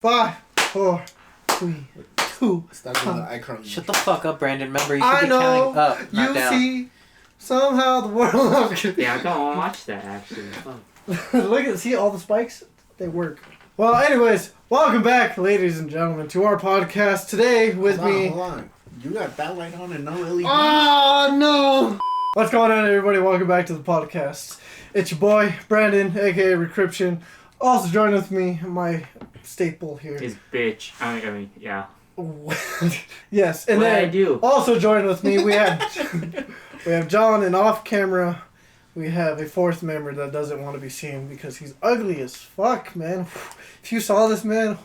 5, 4, 3, 2. Start doing the iCarly. Shut the fuck up, Brandon. Remember, you should be counting up, not you down. See, somehow the world. Yeah, I don't want to watch that actually. See all the spikes? They work. Well, anyways, welcome back, ladies and gentlemen, to our podcast today with me. Hold on. You got that light on and no LED. Oh no! What's going on, everybody? Welcome back to the podcast. It's your boy Brandon, aka Recryption. Also joining with me, my staple here. His bitch. I mean, yeah. Yes, and What then did I do? also joining with me, we have John, and off camera, we have a fourth member that doesn't want to be seen because he's ugly as fuck, man. If you saw this man,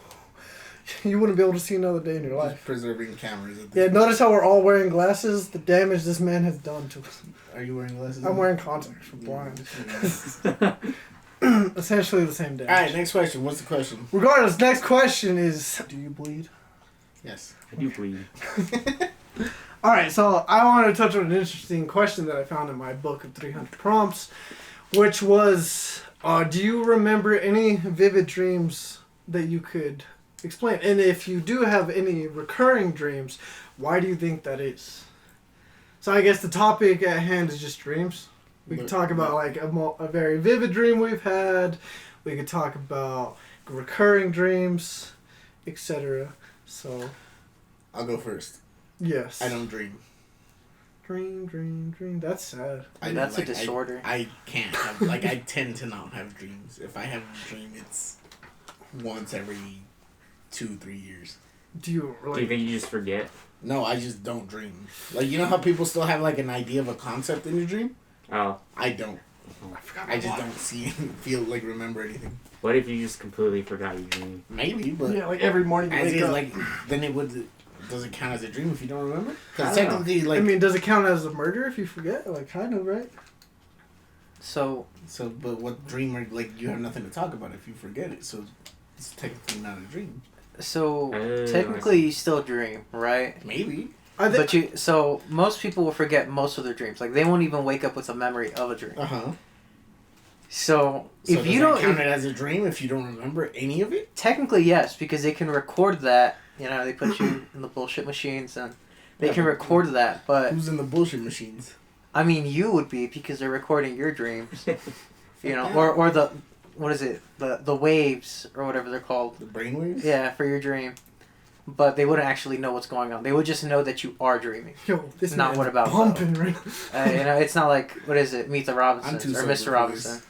you wouldn't be able to see another day in your life. Just preserving cameras. At Yeah, notice how we're all wearing glasses? The damage this man has done to us. Are you wearing glasses? I'm wearing contacts for blind. Essentially the same damage. Alright, next question. What's the question? Regardless, next question is, do you bleed? Yes. I do bleed. Alright, so I wanted to touch on an interesting question that I found in my book of 300 prompts, which was, do you remember any vivid dreams that you could explain? And if you do have any recurring dreams, why do you think that is? So I guess the topic at hand is just dreams. We could talk about like a very vivid dream we've had. We could talk about recurring dreams, etc. So, I'll go first. yes. I don't dream. Dream. That's sad. That's a disorder. I can't have, I tend to not have dreams. If I have a dream, it's once every 2-3 years. Do you Do you think you just forget? No, I just don't dream. Like, you know how people still have like an idea of a concept in your dream? Oh. I don't. I forgot. I just don't see feel like remember anything. What if you just completely forgot your dream? Maybe, but Yeah, like every morning you as wake is, up. like, then it would. Does it count as a dream if you don't remember? I Because don't know. technically, like, I mean, does it count as a murder if you forget? Like, kind of, right? So, but what dream are like? You have nothing to talk about if you forget it, so it's technically not a dream. technically you still dream, right? Maybe. So most people will forget most of their dreams. Like, they won't even wake up with a memory of a dream. So So, if does you that don't... count it as a dream if you don't remember any of it? Technically, yes, because they can record that. You know, they put you in the bullshit machines and they can record that, but... Who's in the bullshit machines? I mean, you would be, because they're recording your dreams. You know, or the... What is it? The waves, or whatever they're called. The brainwaves? Yeah, for your dream. But they wouldn't actually know what's going on. They would just know that you are dreaming. Yo, this Not man what about bumping, right? You know, it's not like, what is it, Meet the I'm too Robinsons or sober Mr. for Robinson,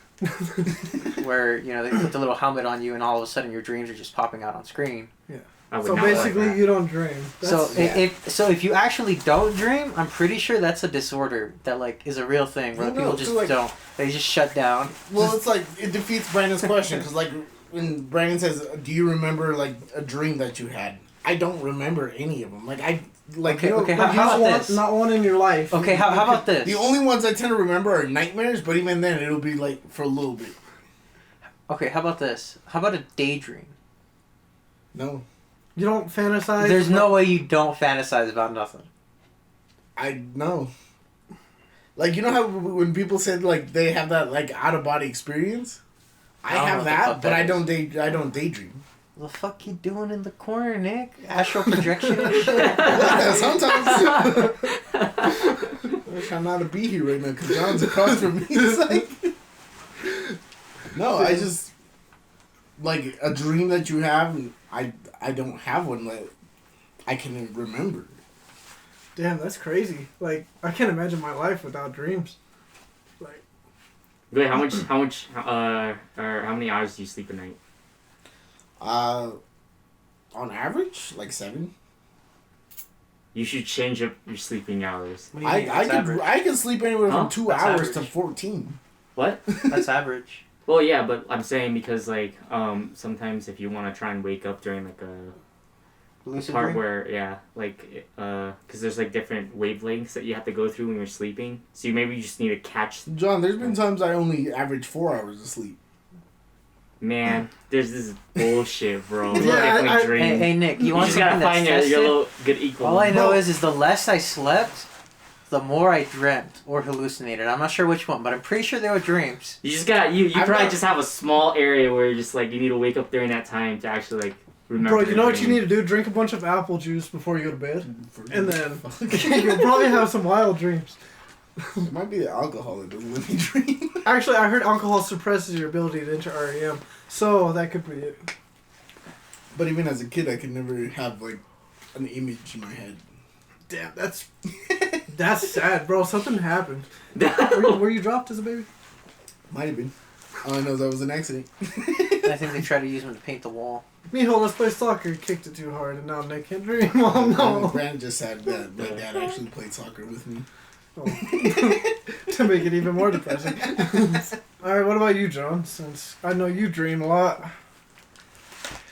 where, you know, they put the little helmet on you and all of a sudden your dreams are just popping out on screen. Yeah. I would So not like basically, that. you don't dream. So That's, if you actually don't dream, I'm pretty sure that's a disorder that, like, is a real thing where No, people no, just like- don't. They just shut down. Well, it's like, it defeats Brandon's question, because, like, when Brandon says, do you remember, like, a dream that you had? I don't remember any of them. Like, Okay, you know, okay, like, how not about one, this? not one in your life. Okay, how about this? the only ones I tend to remember are nightmares, but even then, it'll be, like, for a little bit. Okay, how about this? How about a daydream? No. You don't fantasize? There's no way you don't fantasize about nothing. I know. Like, you know how when people said, like, they have that, like, out-of-body experience? I I don't know have what the that, fuck but that I don't daydream. What the fuck you doing in the corner, Nick? Astral projection and shit? Yeah, sometimes. I wish I'm not to be here right now, because John's across from me. It's like... No, I just... Like, a dream that you have, I don't have one that I can remember. Damn, that's crazy. Like, I can't imagine my life without dreams. Like, Wait, how many hours do you sleep a night? On average, like 7. You should change up your sleeping hours. What do you mean? That's average. I can sleep anywhere from 2 That's hours to average. 14. What? That's average. Well, yeah, but I'm saying because, like, sometimes if you want to try and wake up during, like, a Lucid part dream? where, yeah, like, because there's, like, different wavelengths that you have to go through when you're sleeping. So you just need to catch... John, there's been times I only average 4 hours of sleep. Man, there's this bullshit, bro. Yeah, Definitely I- dream. Hey, Nick, you You want just gotta something that's find your tested? little good equal. All I know Bro. is the less I slept, the more I dreamt or hallucinated. I'm not sure which one, but I'm pretty sure they were dreams. You just got you I'm probably not- just have a small area where you're just like you need to wake up during that time to actually like remember. Bro, you know what you dream. need to do? Drink a bunch of apple juice before you go to bed, and then Fuck. you'll probably have some wild dreams. It might be the alcohol that doesn't let me dream. Actually, I heard alcohol suppresses your ability to enter REM, so that could be it. But even as a kid, I could never have like an image in my head. Damn, that's sad, bro. Something happened. Were you dropped as a baby? Might have been. All I know is that was an accident. I think they tried to use him to paint the wall. Mijo, let's play soccer. He kicked it too hard, and now Nick can't dream. Oh no. Brandon just said that my dad actually played soccer with me. Oh. To make it even more depressing. Alright, what about you, John? Since I know you dream a lot.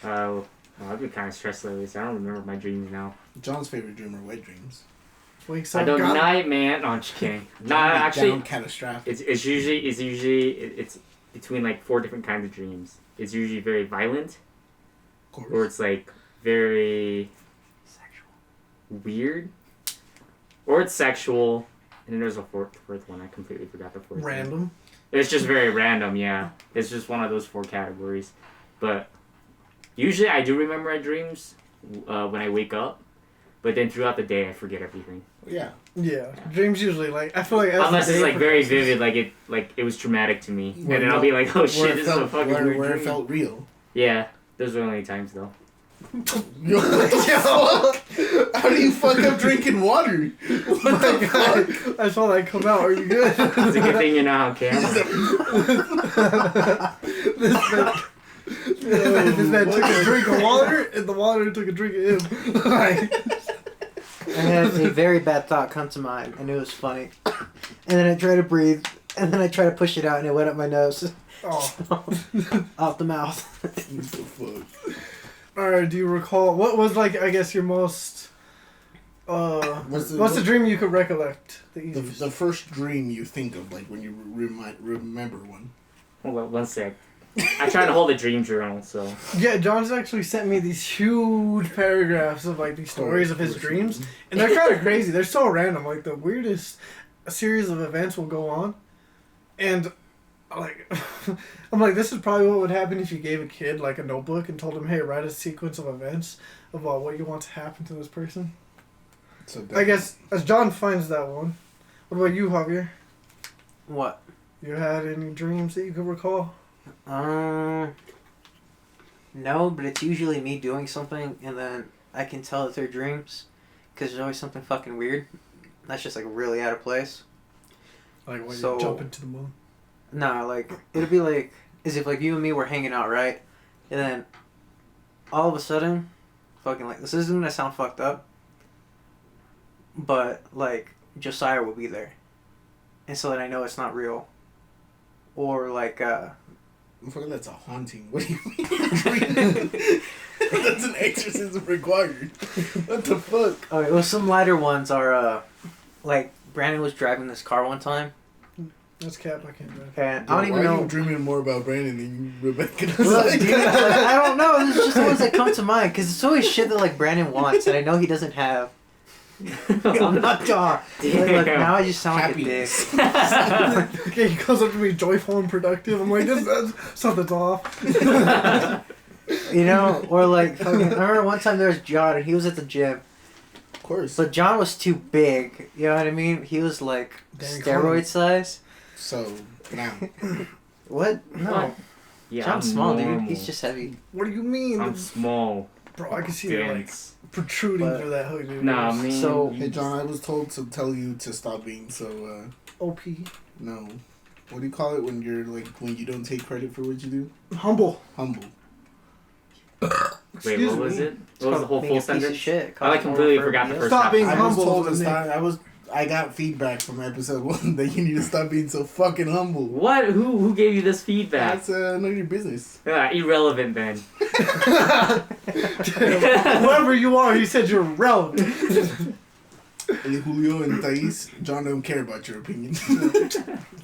Well, I've been kind of stressed lately, so I don't remember my dreams now. John's favorite dream are wet dreams. Wakes I up, don't got night, man. No, I'm just kidding. Nah, actually, Down catastrophic. it's usually between like 4 different kinds of dreams. It's usually very violent, Of course. or it's like very Sexual. weird, or it's sexual. And then there's a fourth one. I completely forgot the fourth. one. random. It's just very random, yeah. It's just one of those 4 categories. But usually I do remember my dreams when I wake up. But then throughout the day I forget everything. Yeah. Yeah, dreams usually like I feel like as Unless the it's day like very progresses- vivid, like it was traumatic to me. Where And then it I'll be like, oh shit, this is a fucking weird where it dream. felt real. Yeah, those are the only times though. Yo, what the fuck? How do you fuck up drinking water? What My the God, fuck? I saw that come out. Are you good? It's a good thing you're not on camera. This man took a drink of water, and the water took a drink of him. Like, I had a very bad thought come to mind. I knew it was funny. And then I tried to breathe, and then I tried to push it out, and it went up my nose. oh. Out the mouth. What the fuck? Alright, do you recall what was like? I guess your most. What's the dream you could recollect? The easiest. The first dream you think of, like when you remember one. Hold on, one sec. I try to hold a dream journal, so. Yeah, John's actually sent me these huge paragraphs of like these stories of his dreams, and they're kind of crazy. They're so random. Like the weirdest series of events will go on, and like I'm like, this is probably what would happen if you gave a kid like a notebook and told him, hey, write a sequence of events about what you want to happen to this person. So I guess as John finds that one, what about you, Javier? What? You had any dreams that you could recall? No, but it's usually me doing something, and then I can tell that they're dreams, because there's always something fucking weird. That's just like really out of place. Like when So- you jump into the moon. Nah, like, it'll be like, as if like you and me were hanging out, right? And then, all of a sudden, fucking like, this isn't gonna sound fucked up, but like, Josiah will be there. And so then I know it's not real. Or like, Motherfucker, that's a haunting. What do you mean? That's an exorcism required. What the fuck? oh, it was some lighter ones are, like, Brandon was driving this car one time, That's Cap, I can't drive. and Why I don't even are know. you dreaming more about Brandon than you, Rebecca? Look, dude, I don't know. This is just the ones that come to mind because it's always shit that like Brandon wants and I know he doesn't have. I'm not John. Look, now I just sound like a dick. Happiness. Okay, he goes up to me joyful and productive. I'm like, something's off. You know, or like fucking, I remember one time there was John and he was at the gym, Of course. but John was too big. You know what I mean? He was like Danny steroid Coleman. size. So, now. What? No. What? Yeah, John's I'm small, normal. dude. He's just heavy. What do you mean? I'm small. Bro, I can see it like Dense. protruding But- through that hood. Dude. Nah, man. So- Hey, John, I was told to tell you to stop being so, OP. no. What do you call it when you're, like, when you don't take credit for what you do? Humble. Humble. Wait, Excuse what was me. it? What was the whole Being full a piece of sentence? shit. I like completely forgot the first Stop half. being I was humble told to with me. stop. I got feedback from episode 1 that you need to stop being so fucking humble. What? Who gave you this feedback? That's none of your business. Irrelevant then. Whoever you are, he said you're relevant. Hey, Julio and Thais, John don't care about your opinion.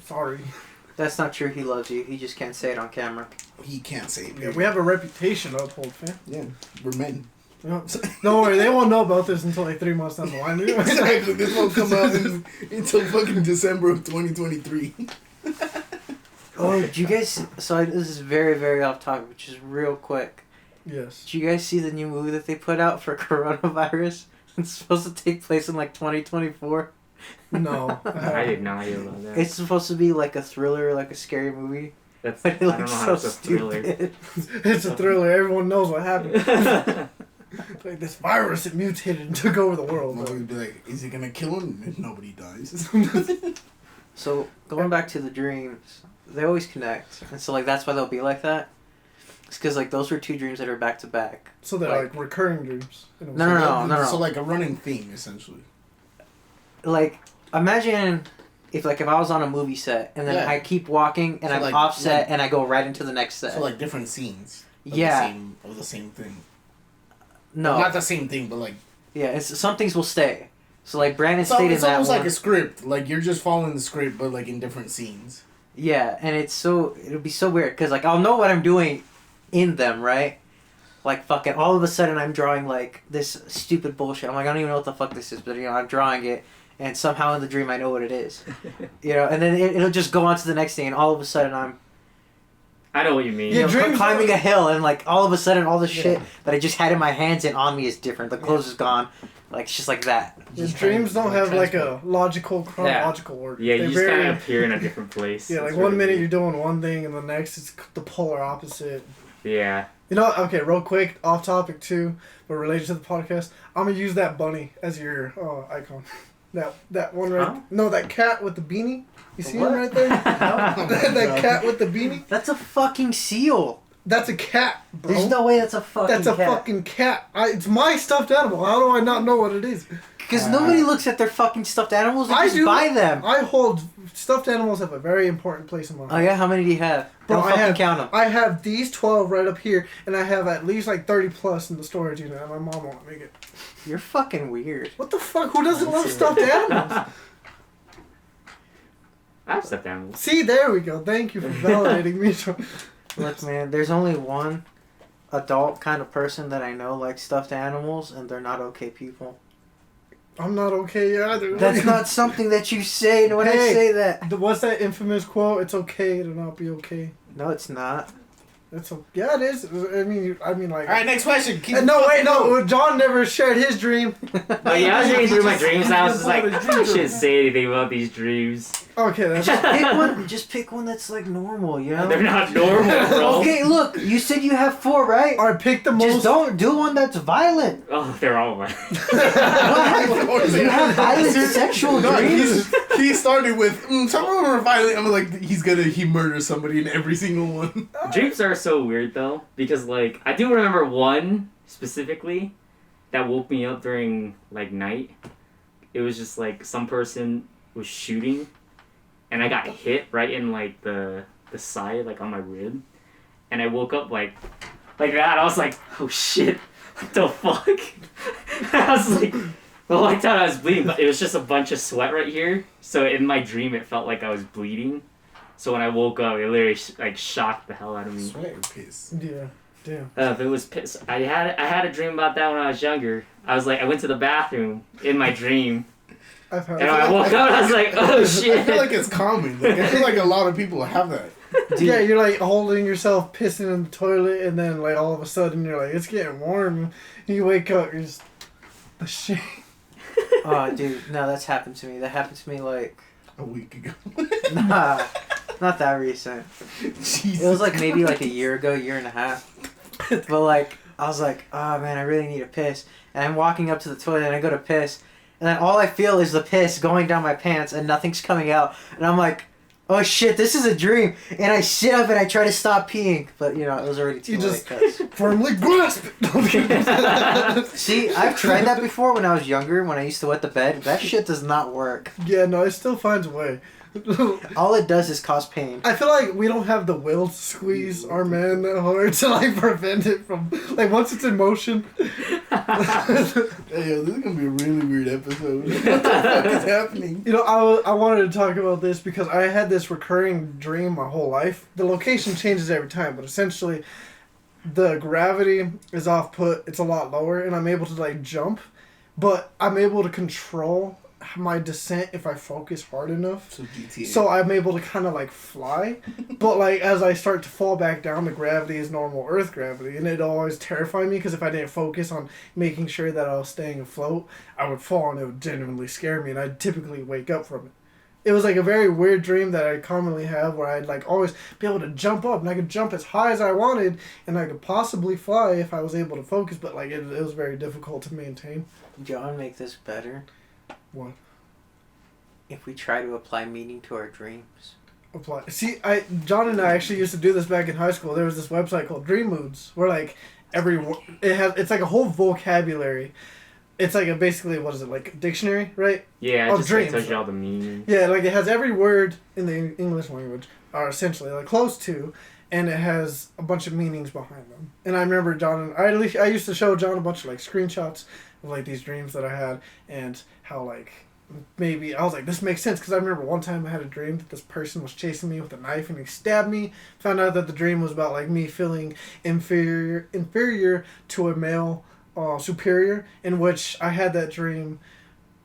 Sorry. That's not true. He loves you. He just can't say it on camera. He can't say it. Yeah, we have a reputation to uphold, fam. Yeah, we're men. Don't worry, they won't know about this until like 3 months down the line. Exactly. This won't come out until fucking December of 2023. Oh, did you guys? So this is very, very off topic, which is real quick. Yes. Did you guys see the new movie that they put out for coronavirus? It's supposed to take place in like 2024. No. I did not hear about that. It's supposed to be like a thriller, like a scary movie. That's, But I it don't know looks how so it's a thriller. stupid. It's a thriller. Everyone knows what happened. Like this virus, it mutated and took over the world. Nobody would be like, is it gonna kill him if nobody dies? So going back to the dreams, they always connect, and so like that's why they'll be like that. It's because like those were two dreams that are back to back. So they're like recurring dreams. No. So like a running theme, essentially. Like imagine if I was on a movie set and then Yeah. I keep walking and So, I'm like- offset like- and I go right into the next set. So like different scenes. Yeah. Of the same thing. No. Well, not the same thing, but like. Yeah, it's some things will stay. So like Brandon So stayed in it's that almost one. like a script. Like you're just following the script, but like in different scenes. Yeah, and it'll be so weird because like I'll know what I'm doing in them, right? Like fucking all of a sudden I'm drawing like this stupid bullshit. I'm like I don't even know what the fuck this is, but I'm drawing it, and somehow in the dream I know what it is, and then it'll just go on to the next thing, and all of a sudden I'm I know what you mean. Yeah, dreams climbing are- a hill, and like all of a sudden all the shit Yeah. that I just had in my hands and on me is different. The clothes is gone, like it's just like that. Your Just dreams don't like have like a transport. logical, chronological order. Yeah, you They're just very- kind of appear in a different place. Yeah, like It's one really minute weird. you're doing one thing and the next it's the polar opposite. Yeah. You know, okay, real quick, off topic too, but related to the podcast, I'm gonna use that bunny as your icon. That one right. Huh? No, that cat with the beanie. You see What? him right there? that cat with the beanie. That's a fucking seal. That's a cat, bro. There's no way that's a fucking That's a cat. fucking cat. It's my stuffed animal. How do I not know what it is? Because nobody looks at their fucking stuffed animals, they I just do. buy them. I hold stuffed animals have a very important place in my Oh heart. yeah, how many do you have? Bro, Don't I fucking have- count them. I have these 12 right up here, and I have at least like 30 plus in the storage unit, and my mom won't make it. You're fucking weird. What the fuck? Who doesn't love stuffed animals? I have stuffed animals. See, there we go. Thank you for validating me. Look, man, there's only one adult kind of person that I know likes stuffed animals, and they're not okay people. I'm not okay either. That's not something that you say when I Hey. say that. What's that infamous quote? It's okay to not be okay. No, it's not. Yeah, it is. I mean like. All right, next question. Keep No, wait, no. John never shared his dream. But yeah, I was reading through my dreams and I was just like, I Dream probably shouldn't journal. say anything about these dreams. Okay, that's. Just pick one that's like normal, you know? They're not normal, bro. Okay, look, you said you have 4, right? I picked the Just most. don't do one that's violent. Oh, they're all mine. What? You have violent sexual No, dreams? he started with some of them are violent. I'm like he murders somebody in every single one. Dreams are so weird though, because like I do remember one specifically that woke me up during like night. It was just like some person was shooting, and I got hit right in like the side, like on my rib, and I woke up like that. I was like, oh shit, what the fuck? I was like, well, I thought I was bleeding, but it was just a bunch of sweat right here. So in my dream, it felt like I was bleeding. So when I woke up, it literally like shocked the hell out of me. Sweat or piss? Yeah, damn. If it was piss, I had a dream about that when I was younger. I was like, I went to the bathroom in my dream, I've heard. and when I woke up, I was like, oh I shit. feel like it's common. Like, I feel like a lot of people have that. Yeah, you're like holding yourself, pissing in the toilet, and then like all of a sudden you're like, it's getting warm. And you wake up, you're just the shit. Oh, dude, no, that's happened to me. That happened to me like, A week ago. nah, not that recent. Jesus. It was like maybe like a year ago, year and a half. But like, I was like, oh man, I really need a piss. And I'm walking up to the toilet and I go to piss. And then all I feel is the piss going down my pants and nothing's coming out. And I'm like, oh shit, this is a dream. And I sit up and I try to stop peeing. But you know, it was already too You late. just- 'cause- Firmly grasp it. See, I've tried that before when I was younger, when I used to wet the bed. That shit does not work. Yeah, no, it still finds a way. All it does is cause pain. I feel like we don't have the will to squeeze our man that hard to like prevent it from like once it's in motion. Hey, yo, this is gonna be a really weird episode. What the fuck is happening? You know, I wanted to talk about this because I had this recurring dream my whole life. The location changes every time, but essentially the gravity is off put. It's a lot lower, and I'm able to like jump, but I'm able to control my descent if I focus hard enough. So GTA. So I'm able to kind of like fly, but like as I start to fall back down, the gravity is normal Earth gravity, and it always terrified me because if I didn't focus on making sure that I was staying afloat, I would fall and it would genuinely scare me, and I'd typically wake up from it. It was like a very weird dream that I commonly have where I'd like always be able to jump up and I could jump as high as I wanted and I could possibly fly if I was able to focus, but like it was very difficult to maintain. John, make this better. What? If we try to apply meaning to our dreams. Apply. See, John and I actually used to do this back in high school. There was this website called Dream Moods where like it's like a whole vocabulary. It's like basically, what is it, like a dictionary, right? Yeah, it of just dreams. tells you all the meaning. Yeah, like it has every word in the English language, or essentially like close to, and it has a bunch of meanings behind them. And I remember John and I used to show John a bunch of like screenshots of like these dreams that I had and how like maybe I was like, this makes sense because I remember one time I had a dream that this person was chasing me with a knife and he stabbed me. Found out that the dream was about like me feeling inferior to a male superior, in which I had that dream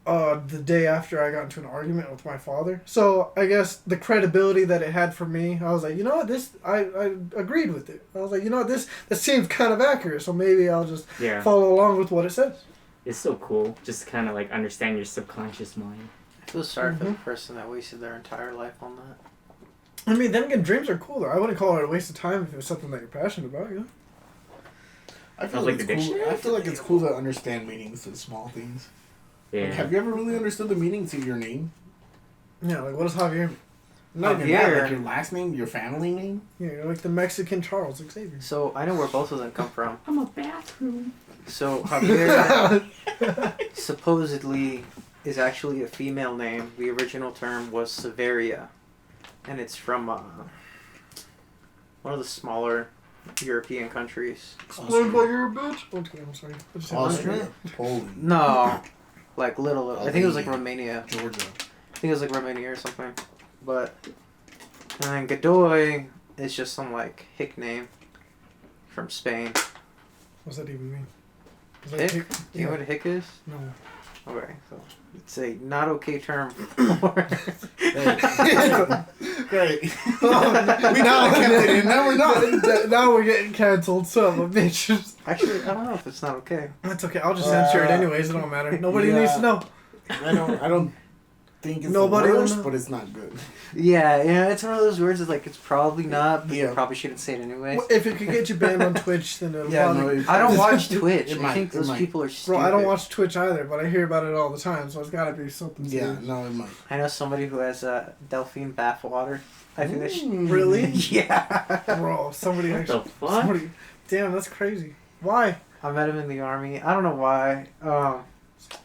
the day after I got into an argument with my father. So I guess the credibility that it had for me, I was like, you know what, this I agreed with it. I was like, you know what, this seems kind of accurate, so maybe I'll just follow along with what it says. It's so cool, just to kind of like understand your subconscious mind. I feel sorry for the person that wasted their entire life on that. I mean, then again, dreams are cool though. I wouldn't call it a waste of time if it was something that you're passionate about, you know? I feel like it's cool. I feel like it's cool to understand meanings to small things. Yeah. Like, have you ever really understood the meaning to your name? Yeah, like what does Javier mean? Not even that, like your last name, your family name. Yeah, you're like the Mexican Charles Xavier. So I know where both of them come from. I'm a bathroom. So Javier supposedly is actually a female name. The original term was Severia, and it's from one of the smaller European countries. Explain why you're a bitch. Okay, I'm sorry. Austria? Poland. No, like little. I think it was like Romania. Georgia. I think it was like Romania or something. But and then Godoy is just some like hick name from Spain. What's that even mean? Hick? Do you know what a hick is? No. Okay, so it's a not okay term for. Great. We now kept it in. Now we're not. Now we're getting canceled, son of a bitch. Actually, I don't know if it's not okay. That's okay. I'll just censor it anyways. It don't matter. Nobody needs to know. I don't think it's Nobody the worst, but it's not good. Yeah, it's one of those words that's like it's probably not, but you probably shouldn't say it anyways. Well, if it could get you banned on Twitch, then it'll probably... I don't watch Twitch. I think those people are stupid. Bro, I don't watch Twitch either, but I hear about it all the time, so it's gotta be something serious. Yeah, no, it might. I know somebody who has Delphine bath water. I think that's... Really? Yeah. Bro, somebody what actually... the fuck? Damn, that's crazy. Why? I met him in the army. I don't know why.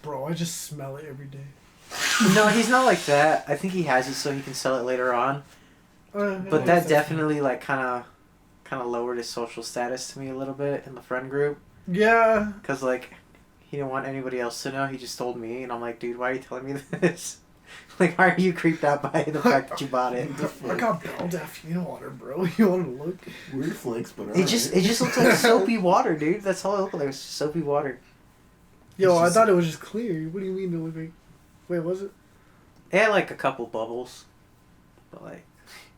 Bro, I just smell it every day. No, he's not like that. I think he has it so he can sell it later on. But that definitely like kind of lowered his social status to me a little bit in the friend group. Yeah. Cause like he didn't want anybody else to know. He just told me, and I'm like, dude, why are you telling me this? Like, why are you creeped out by the fact that you bought it? I got Bell Delphine water, bro. You want to look? Weird flicks, but it just looks like soapy water, dude. That's all it looked like. It was soapy water. Yo, I thought it was just clear. What do you mean it looked like? Wait, was it? It had like a couple bubbles, but like,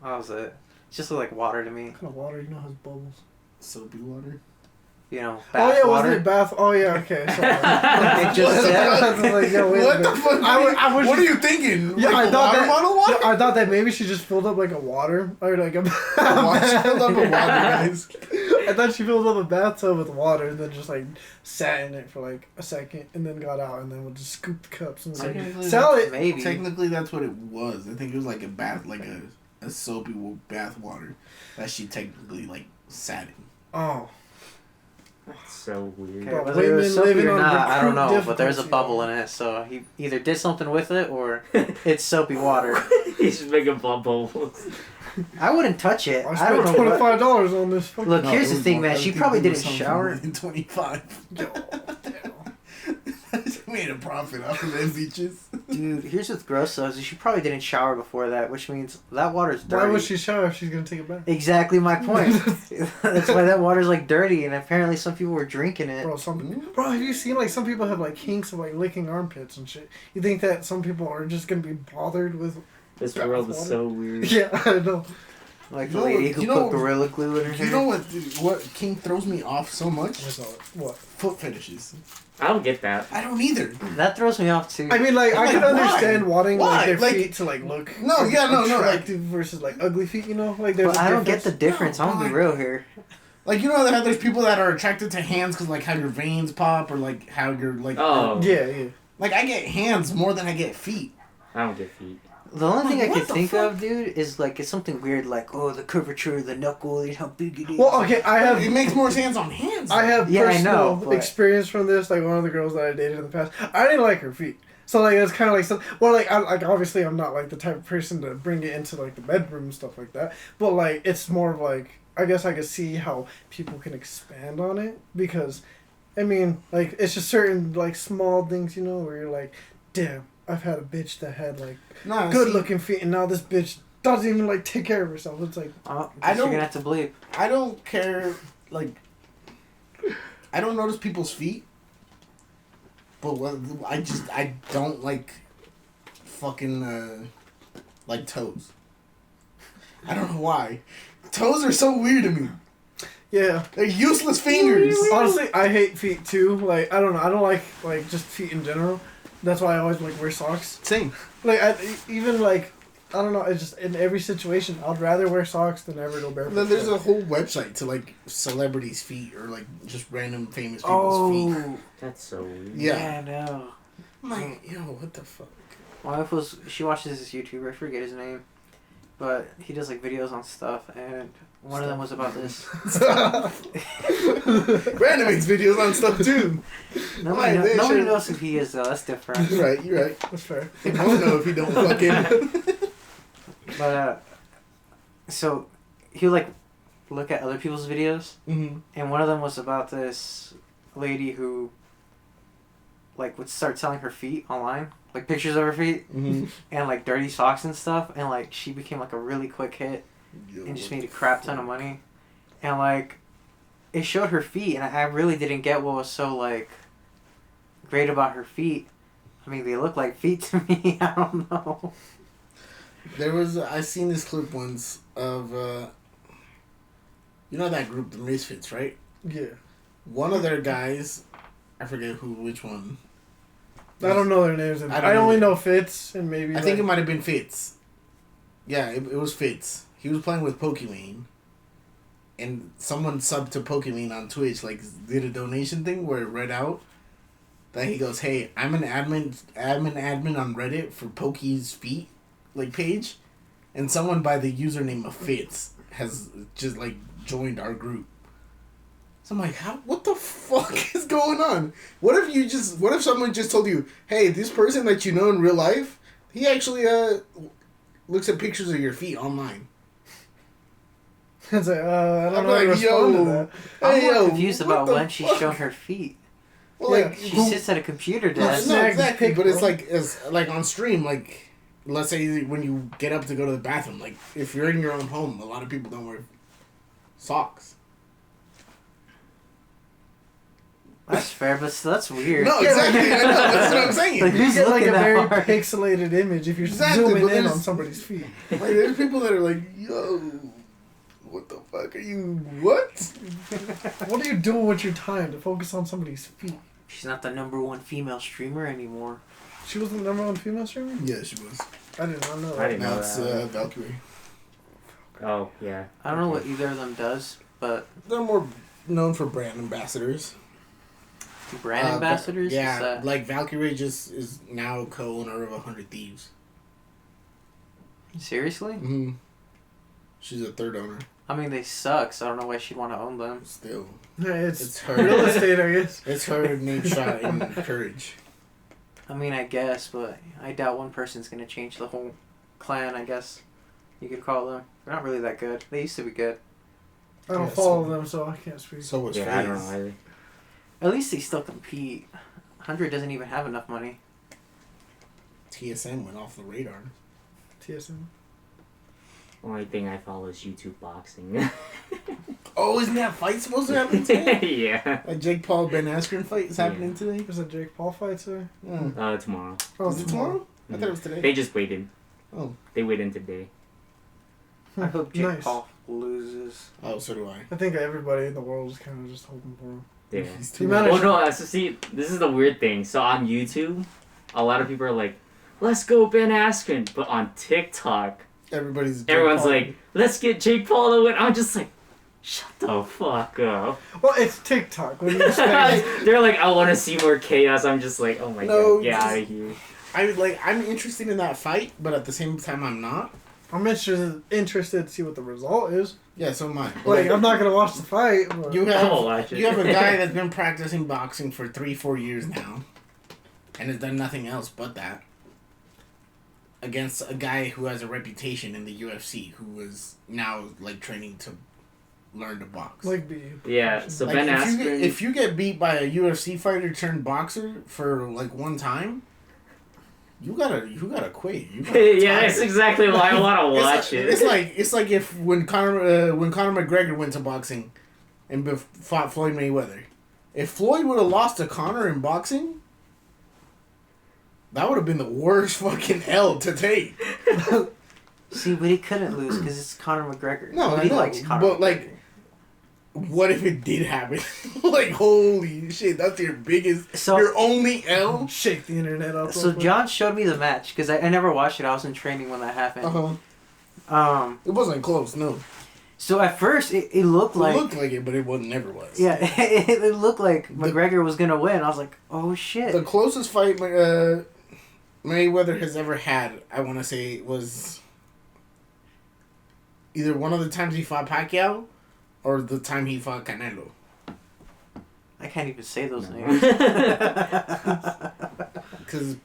that was it. It just looked like water to me. What kind of water? You know has bubbles. Soapy water. You know, bath water. Wasn't it bath? Oh yeah, okay. It just like, yo, what the fuck? What are you thinking? Yeah, like I thought that. Bottle water? I thought that maybe she just filled up like a water or like a. She filled up a water, guys. I thought she filled up a bathtub with water and then just like sat in it for like a second and then got out and then would just scoop the cups and like, sell it. Maybe. Technically, that's what it was. I think it was like a bath, like a soapy bath water that she technically like sat in. Oh. That's so weird. Okay, whether it was soapy or not, I don't know, but there's a bubble in it, so he either did something with it or it's soapy water. He's just making bubbles. I wouldn't touch it. I don't know. $25 on this. Look, here's the thing, man. She probably didn't shower. $25. Made a profit off of them beaches. Dude, here's what's gross though, is she probably didn't shower before that, which means that water's dirty. Why would she shower if she's gonna take a bath? Exactly my point. That's why that water's like dirty, and apparently some people were drinking it. Bro, have you seen like some people have like kinks of like licking armpits and shit? You think that some people are just gonna be bothered with? This world is so weird. Yeah, I know. Like the lady who put Gorilla Glue in her hair. You know what kink throws me off so much? What? Foot fetishes. I don't get that. I don't either. That throws me off too. I mean, like, I can understand wanting like their Like, feet to like look like attractive versus like ugly feet. You know, like there's. But I don't get the difference. I'm gonna be real here. Like, you know how there's people that are attracted to hands because like how your veins pop or like how you're like. Oh. Yeah. Like I get hands more than I get feet. I don't get feet. The only thing I What can the think fuck? of, dude, is like it's something weird, like the curvature of the knuckle and how big it is. Well, okay, It makes more sense on hands. I have Yeah, I personal know, but- experience from this. Like one of the girls that I dated in the past, I didn't like her feet. So like it's kind of like some. Well, like obviously I'm not like the type of person to bring it into like the bedroom and stuff like that. But like it's more of like I guess I could see how people can expand on it because, I mean, like it's just certain like small things, you know, where you're like, damn, I've had a bitch that had like good looking feet, and now this bitch doesn't even like take care of herself. It's like you're gonna have to bleep. I don't care. Like, I don't notice people's feet, but I don't like fucking like toes. I don't know why. Toes are so weird to me. yeah. They're useless fingers. Honestly, I hate feet too. Like I don't know. I don't like just feet in general. That's why I always like wear socks. Same. Like even like I don't know. It's just in every situation, I'd rather wear socks than ever go barefoot. Then there's a whole website to like celebrities' feet or like just random famous people's feet. That's so weird. Yeah. I know. I'm like, yo, what the fuck? My wife she watches this YouTuber, I forget his name, but he does like videos on stuff, and one of them was about this. Brandon makes videos on stuff too. Nobody knows who he is though. That's different. You're right. You're right. That's fair. They don't know if you don't fucking. But so he'll like look at other people's videos, and one of them was about this lady who like would start selling her feet online, like pictures of her feet, and like dirty socks and stuff, and like she became like a really quick hit, and just made a crap ton of money, and like it showed her feet, and I really didn't get what was so like great about her feet. I mean, they look like feet to me. I don't know. I seen this clip once of you know that group, the Misfits, right? Yeah. One of their guys, I forget which one. I don't know their names. I only know Fitz and maybe. I think it might have been Fitz. Yeah, it was Fitz. He was playing with Pokimane, and someone subbed to Pokimane on Twitch, like did a donation thing where it read out that he goes, "Hey, I'm an admin on Reddit for Poki's feet, like page, and someone by the username of Fitz has just like joined our group." So I'm like, what the fuck is going on? What if someone just told you, hey, this person that you know in real life, he actually looks at pictures of your feet online. It's like, I don't I'm know how to like, respond to yo, that. I'm more yo, confused what about the when she's fuck? shown her feet. Well, Yeah, like, She sits at a computer desk. no, Snag exactly, pic, but it's bro. like on stream, like, let's say when you get up to go to the bathroom, like, if you're in your own home, a lot of people don't wear socks. That's fair, but still, that's weird. No, exactly, I know, that's what I'm saying. Like, You who's get like looking a that very hard? pixelated image if you're Exactly, zooming but in there's- on somebody's feet. Like, there's people that are like, yo, what the fuck are you, what? What are you doing with your time to focus on somebody's feet? She's not the #1 female streamer anymore. She was the #1 female streamer? Yeah, she was. I did not know I that. didn't Now know it's that. Valkyrie. Oh, yeah. I don't know what either of them does, but They're more known for brand ambassadors. brand ambassadors? Yeah, What's that? like Valkyrie just is now co-owner of 100 Thieves. Seriously? Mm-hmm. She's a third owner. I mean, they suck, so I don't know why she'd want to own them. Still, Yeah, it's it's her. real estate, I guess. It's her name shot in courage. I mean, I guess, but I doubt one person's going to change the whole clan, I guess you could call them. They're not really that good. They used to be good. I don't Yeah, follow so- them, so I can't speak. So was Yeah, I don't know FaZe. either. At least they still compete. 100 doesn't even have enough money. TSM went off the radar. TSM. Only thing I follow is YouTube boxing. Oh, isn't that fight supposed to happen today? Yeah. A Jake Paul Ben Askren fight is happening today. There's a Jake Paul fight, sir. Yeah. Tomorrow. Oh, Is it tomorrow? I thought it was today. They just waited. Oh. They waited today. I hope Jake Nice. Paul loses. Oh, so do I. I think everybody in the world is kind of just hoping for him. Yeah. He's He too managed- Well, no, so see, this is the weird thing. So on YouTube, a lot of people are like, let's go Ben Askren. But on TikTok, Everyone's everyone's like, let's get Jake Paul to win. I'm just like, shut the fuck up. Well, it's TikTok. What do you expect? They're like, I want to see more chaos. I'm just like, oh my No, god, get just- out of here. I'm interested in that fight, but at the same time, I'm not. I'm interested to see what the result is. Yeah, so am I. Like, I'm not gonna watch the fight. But... You I'll watch it. you have a guy that's been practicing boxing for 3-4 years now, and has done nothing else but that. Against a guy who has a reputation in the UFC, who is now like training to learn to box. Like, be Yeah, so Like, Ben if Askren. if you get beat by a UFC fighter turned boxer for like one time, you gotta quit. You gotta yeah, retire. that's exactly why I want to watch it. It's like if when Conor McGregor went to boxing, and fought Floyd Mayweather, if Floyd would have lost to Conor in boxing, that would have been the worst fucking L to take. See, but he couldn't lose because it's Conor McGregor. No, Nobody I know, likes Conor but, McGregor. like, what if it did happen? Like, holy shit, that's your biggest, So- your only L? shake the internet up. So real quick. John showed me the match because I never watched it. I was in training when that happened. Uh-huh. It wasn't close, no. So at first it looked like It looked like it, but it never was. yeah, it looked like McGregor was gonna win. I was like, oh shit. The closest fight Mayweather has ever had, I want to say, was either one of the times he fought Pacquiao or the time he fought Canelo. I can't even say those No. names. Because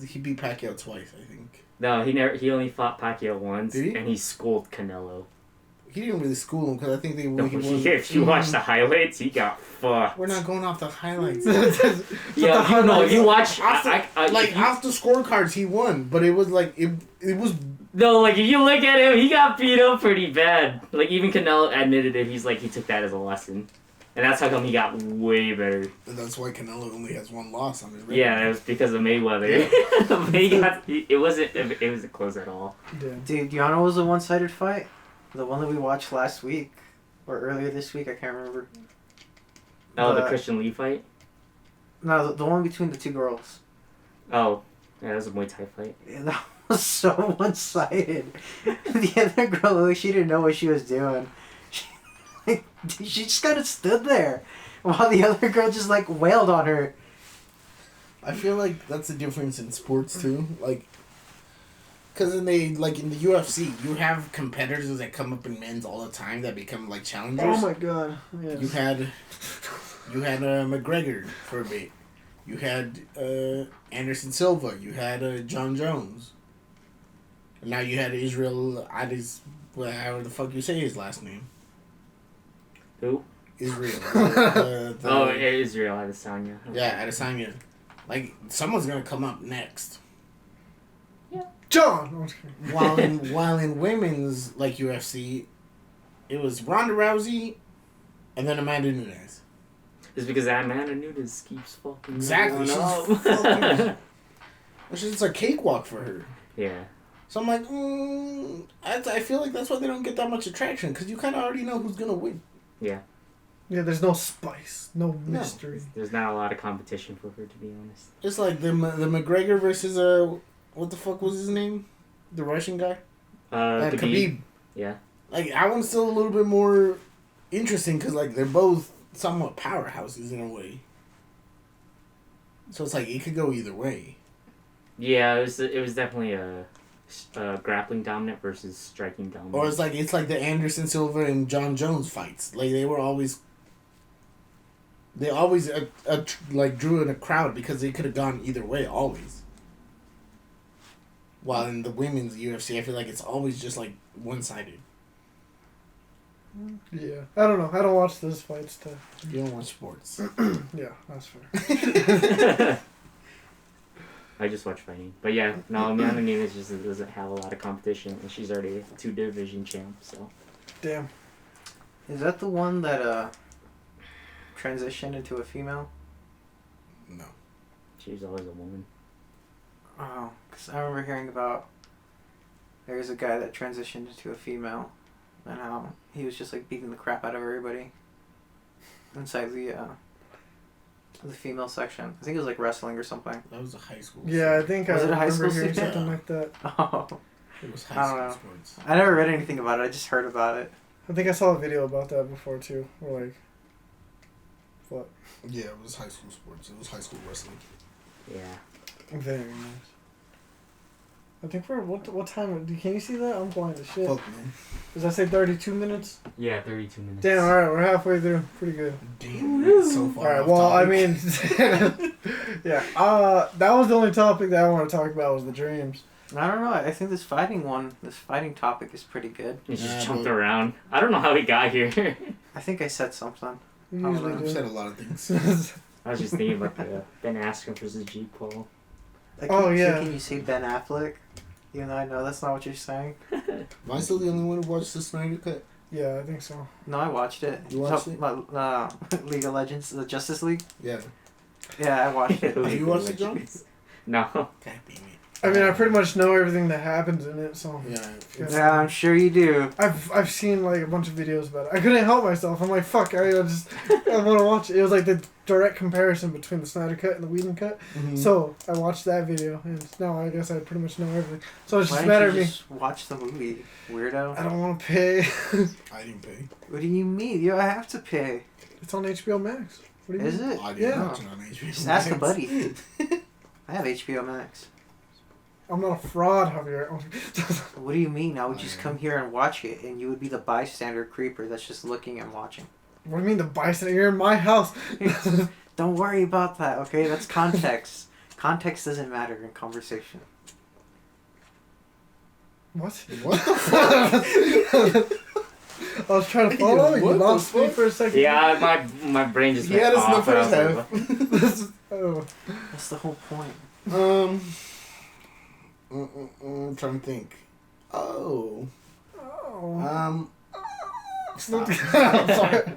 he beat Pacquiao twice, I think. No, he only fought Pacquiao once, Did he? and he schooled Canelo. He didn't really school him because I think No, if you watch the highlights, he got fucked. We're not going off the highlights. Yeah, you know, you watch. Off the, if you- off the scorecards, he won, but it was like it was. No, like if you look at him, he got beat up pretty bad. Like even Canelo admitted it. He's like he took that as a lesson, and that's how come he got way better. And that's why Canelo only has one loss on his record. Yeah, it was because of Mayweather. It wasn't close at all. Yeah. Dude, Yano was a one-sided fight. The one that we watched last week or earlier this week, I can't remember. Oh, the Christian Lee fight. No, the one between the two girls. Oh, yeah, that was a Muay Thai fight. Yeah, that was so one-sided. The other girl, like, she didn't know what she was doing. She just kind of stood there while the other girl just like wailed on her. I feel like that's the difference in sports too. Like, because in the UFC, you have competitors that come up in men's all the time that become like challengers. Oh my god. Yes. You had McGregor for a bit. You had Anderson Silva. You had John Jones. And now you had Israel Adesanya. However the fuck you say his last name. Who? Israel. Oh, Israel Adesanya. Yeah, Adesanya. Like, someone's gonna come up next. John. No, I'm just kidding. While in women's like UFC, it was Ronda Rousey, and then Amanda Nunes. It's because that Amanda Nunes keeps fucking Exactly. going She's up. It's just a cakewalk for her. Yeah. So I'm like, I feel like that's why they don't get that much attraction, because you kind of already know who's gonna win. Yeah. Yeah, there's no spice, no mystery. There's not a lot of competition for her, to be honest. It's like the McGregor versus what the fuck was his name? The Russian guy? Khabib. Yeah. Like, that one's still a little bit more interesting because, like, they're both somewhat powerhouses in a way. So it's like, it could go either way. Yeah, it was definitely a grappling dominant versus striking dominant. Or it's like the Anderson Silva and John Jones fights. Like, they always like drew in a crowd because they could have gone either way always. While in the women's UFC, I feel like it's always just like one-sided. Yeah, I don't know. I don't watch those fights. You don't watch sports. Yeah, that's fair. I just watch fighting. But yeah, no, Amanda Nunes just doesn't have a lot of competition, and she's already a 2-division champ, so. Damn. Is that the one that transitioned into a female? No. She was always a woman. Oh, because I remember hearing about there's a guy that transitioned into a female, and how he was just like beating the crap out of everybody inside the female section. I think it was like wrestling or something. That was a high school. Yeah, I think Was I it a high remember school hearing student? something like that. Oh, It was I high don't school know. sports. I never read anything about it. I just heard about it. I think I saw a video about that before too. Or like, what? Yeah, it was high school sports. It was high school wrestling. Yeah. Very nice. I think we're what time? Can you see that? I'm blind as shit. Fuck, man. Does that say 32 minutes? Yeah, 32 minutes. Damn. All right, we're halfway through. Pretty good. Damn, it's so All far right. off Well, I topic. mean, yeah. That was the only topic that I want to talk about was the dreams. I don't know. I think this fighting topic is pretty good. He just Yeah, jumped but- around. I don't know how he got here. I think I said something. You Oh, usually I've do. said a lot of things. I was just thinking about the Ben Askren versus Jake Paul. Like, Oh, can- yeah. Can you say Ben Affleck? Even though I know that's not what you're saying. Am I still the only one who watched the Snyder Cut? Yeah, I think so. No, I watched it. You watched it? League of Legends, the Justice League. Yeah. Yeah, I watched it. Have you watched it, John? No. God damn it. I mean, I pretty much know everything that happens in it, so Yeah. Yeah, I'm sure you do. I've seen like a bunch of videos about it. I couldn't help myself. I'm like, fuck, I want to watch it. It was like the direct comparison between the Snyder Cut and the Whedon Cut. Mhm. So I watched that video, and now I guess I pretty much know everything. So it's Why just didn't better you of me. just watch the movie, weirdo? I don't want to pay. I didn't pay. What do you mean? You have to pay. It's on HBO Max. What do you Is mean? it? I didn't Yeah. watch it on HBO. Just ask a buddy. I have HBO Max. I'm not a fraud, Javier. What do you mean? I would just come here and watch it, and you would be the bystander creeper that's just looking and watching. What do you mean the bystander? You're in my house. Don't worry about that, okay? That's context. Context doesn't matter in conversation. What? What the fuck? I was trying to follow. You What the lost me fuck? for a second. Yeah, my brain just He went had us in the off. and I first was like, half. This is- oh. That's the whole point. I'm trying to think. Oh. Oh. Stop. I'm sorry.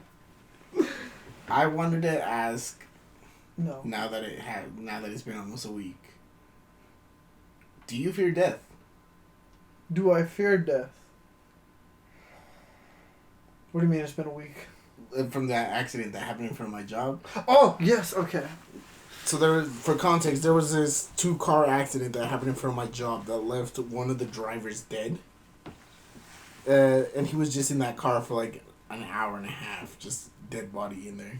I wanted to ask. No. Now that it's been almost a week. Do you fear death? Do I fear death? What do you mean it's been a week? From that accident that happened in front of my job. Oh, yes, okay. So for context, there was this 2-car accident that happened in front of my job that left one of the drivers dead. And he was just in that car for like an hour and a half, just dead body in there.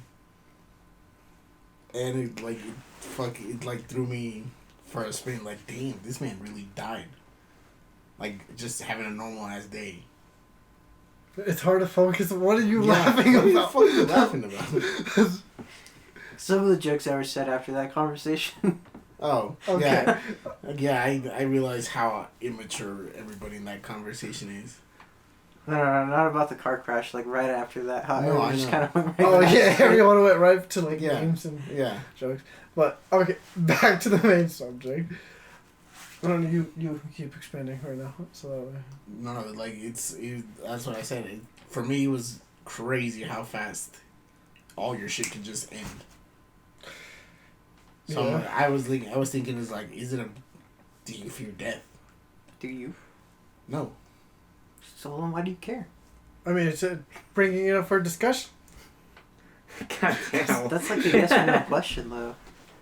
And it threw me for a spin. Like, damn, this man really died. Like, just having a normal ass day. It's hard to focus. What are you Yeah, laughing what about? the fuck are you laughing about? Some of the jokes that were said after that conversation. Oh, Okay. yeah. I realize how immature everybody in that conversation is. No, not about the car crash. Like right after that, how No, everyone I just know. kind of went right Oh, back. yeah, everyone went right to, like, Yeah. games and Yeah. jokes. But, okay, back to the main subject. I don't know, you keep expanding right now, so that way. No, like, that's what I said. For me, it was crazy how fast all your shit can just end. So Yeah. I was thinking, do you fear death? Do you? No. So then why do you care? I mean, it's bringing it up for discussion. God damn. That's like a yes or no question, though.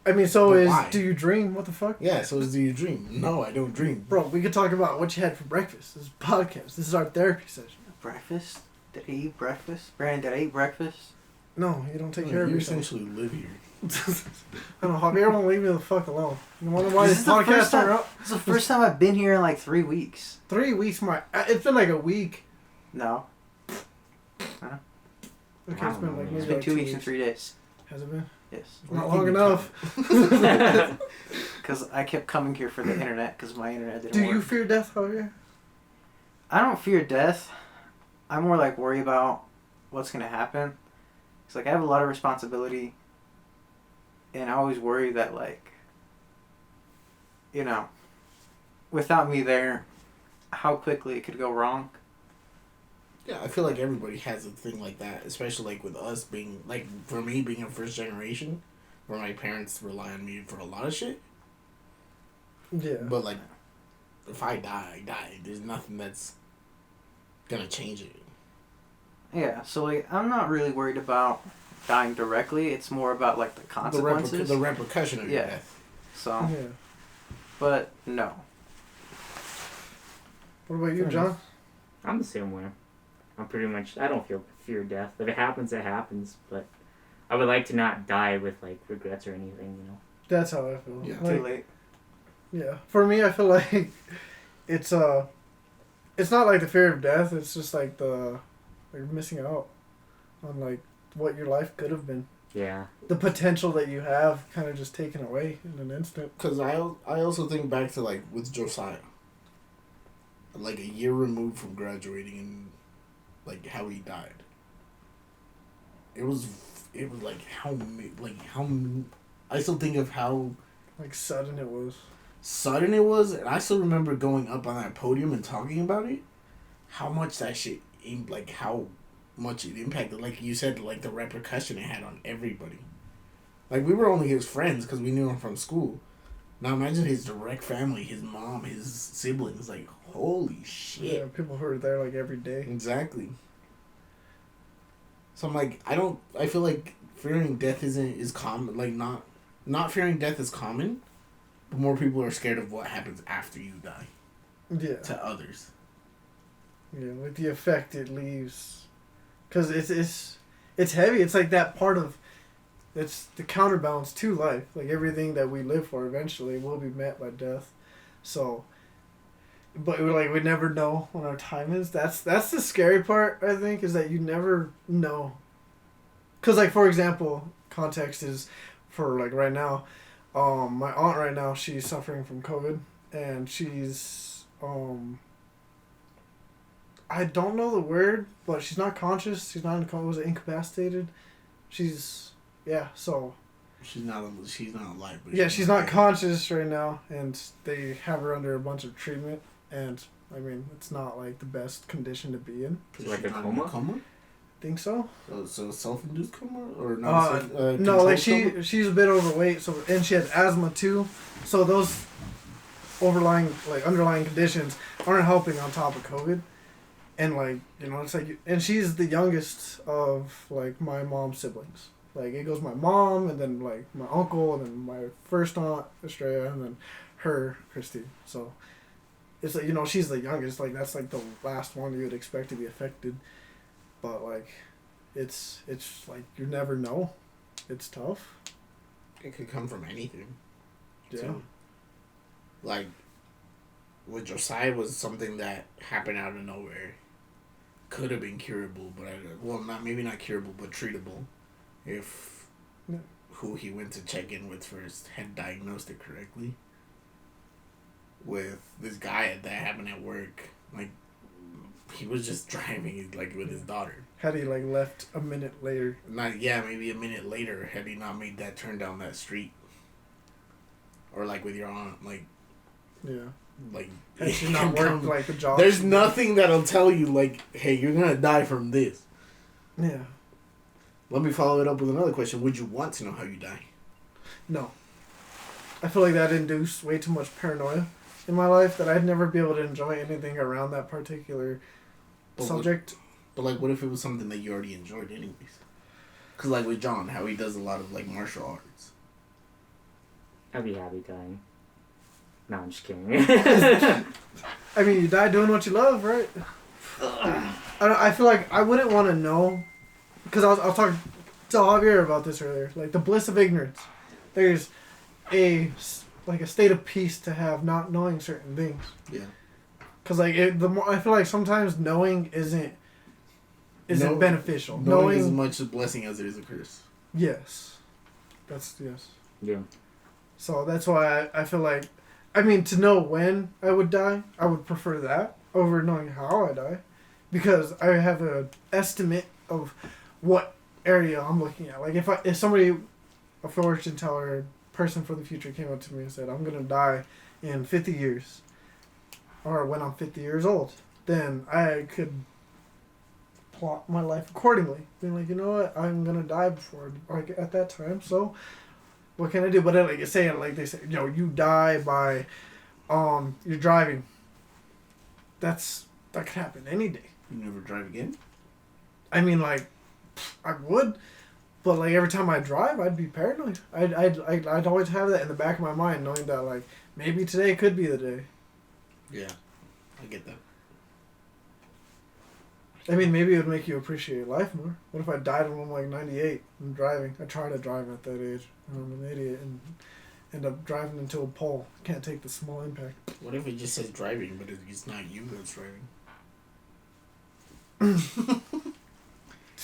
I mean, so But is, why? do you dream? What the fuck? Yeah, so do you dream? No, I don't dream. Bro, we could talk about what you had for breakfast. This is a podcast. This is our therapy session. Breakfast? Did I eat breakfast? Brandon, did I eat breakfast? No, you don't take No, care of you yourself. essentially live here. I don't know, Javier won't leave me the fuck alone. You wonder why This this is the first podcast time- are up? It's the first time I've been here in like 3 weeks. 3 weeks, it's been like a week. No. Okay, I it's don't been know, like man. maybe It's been like 2 weeks and 3 days. Has it been? Yes. Not What long do you enough. Because I kept coming here for the internet because my internet didn't Do work. you fear death, Javier? I don't fear death. I more like worry about what's gonna happen. It's like I have a lot of responsibility, and I always worry that like, you know, without me there, how quickly it could go wrong. Yeah, I feel like everybody has a thing like that, especially like with us being like for me being a first generation, where my parents rely on me for a lot of shit. Yeah. But like, if I die, I die. There's nothing that's gonna change it. Yeah, so like I'm not really worried about dying directly. It's more about like the consequences. The repercussion of your death. So, Yeah. but no. What about you, John? I'm the same way. I'm pretty much. I don't fear death. If it happens, it happens. But I would like to not die with like regrets or anything. You know. That's how I feel. Yeah. Like, Too late. yeah. For me, I feel like it's not like the fear of death. It's just like like missing out on like what your life could have been. Yeah. The potential that you have kind of just taken away in an instant. Because I also think back to like with Josiah. Like a year removed from graduating and like how he died. It was like how I still think of how Like sudden it was. sudden it was, and I still remember going up on that podium and talking about it. How much that shit, like how much it impacted, like you said, like the repercussion it had on everybody. Like we were only his friends because we knew him from school. Now imagine his direct family, his mom, his siblings. Like holy shit. Yeah, people who are there like every day. Exactly. So I'm like, I feel like fearing death is common. Like not fearing death is common, but more people are scared of what happens after you die Yeah. to others. Yeah, like the effect it leaves, because it's heavy. It's like that part of, it's the counterbalance to life. Like everything that we live for eventually will be met by death. So, but we never know when our time is. That's the scary part. I think is that you never know. Cause like for example, context is for like right now, my aunt right now she's suffering from COVID and she's I don't know the word, but she's not conscious. She's not incapacitated. She's so She's not alive. But yeah, she's not conscious right now, and they have her under a bunch of treatment. And I mean, it's not like the best condition to be in. Like a coma? Think so? So self-induced coma or No, controlled like coma? she's a bit overweight, so and she had asthma too. So those underlying conditions aren't helping on top of COVID. And like, you know, it's like, and she's the youngest of like my mom's siblings. Like it goes my mom, and then like my uncle, and then my first aunt Estrella, and then her Christy. So it's like, you know, she's the youngest. Like that's like the last one you would expect to be affected. But like, it's like you never know. It's tough. It could come from anything. Yeah. Too. Like with Josiah was something that happened out of nowhere. Could have been curable, but maybe not curable, but treatable, if who he went to check in with first had diagnosed it correctly. With this guy that happened at work, like he was just driving like with his daughter. Had he like left a minute later? Maybe a minute later, had he not made that turn down that street, or like with your aunt, like yeah. Like, had she not worked like a job? There's nothing that'll tell you, like, hey, you're gonna die from this. Yeah. Let me follow it up with another question. Would you want to know how you die? No. I feel like that induced way too much paranoia in my life that I'd never be able to enjoy anything around that particular subject. But, like, what if it was something that you already enjoyed anyways? Because, like, with John, how he does a lot of, like, martial arts. I'd be happy dying. No, I'm just kidding. I mean, you die doing what you love, right? I feel like I wouldn't want to know, because I was talking to Javier about this earlier. Like the bliss of ignorance. There's a state of peace to have not knowing certain things. Yeah. Because like the more I feel like sometimes knowing isn't beneficial. Knowing is as much a blessing as it is a curse. Yes. That's yes. Yeah. So that's why I feel like. I mean, to know when I would die, I would prefer that over knowing how I die. because I have an estimate of what area I'm looking at. Like if somebody, a fortune teller, person for the future came up to me and said, I'm gonna die in 50 years, or when I'm 50 years old, then I could plot my life accordingly. Being like, you know what, I'm gonna die before, like, at that time, so what can I do? But then, like, saying, like, they say, you know, you die by, you're driving. That could happen any day. You never drive again? I mean, like, I would, but, like, every time I drive, I'd be paranoid. I'd always have that in the back of my mind, knowing that, like, maybe today could be the day. Yeah, I get that. I mean, maybe it would make you appreciate life more. What if I died when I'm, like, 98 and driving? I try to drive at that age, and I'm an idiot, and end up driving into a pole. Can't take the small impact. What if it just says driving, but it's not you that's driving?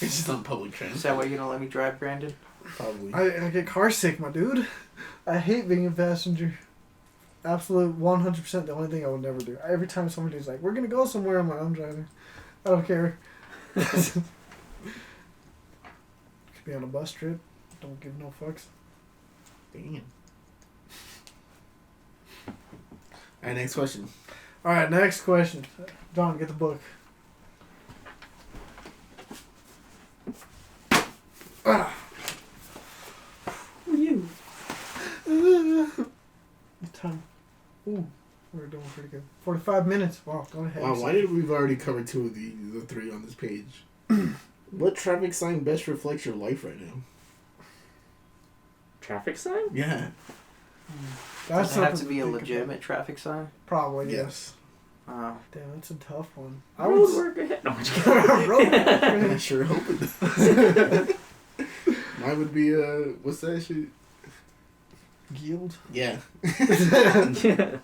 It's just on public transit. Is that why you don't let me drive, Brandon? Probably. I get car sick, my dude. I hate being a passenger. Absolute 100% the only thing I would never do. Every time somebody's like, we're going to go somewhere, I'm like, I'm driving. I don't care. Could be on a bus trip. Don't give no fucks. Damn. Alright, next question. Alright, next question. John, get the book. You. Time. Ooh, we're doing pretty good. 45 minutes. Wow, go ahead. Wow, why did we've already covered two of the three on this page? What traffic sign best reflects your life right now? Traffic sign? Yeah. That's Does it have to something be a think legitimate about. traffic sign? Probably, Yes. Oh. Damn, that's a tough one. Road work ahead. No, I'm just kidding. I sure hope it does. Mine would be, what's that shit? Yield. Yeah. Yeah.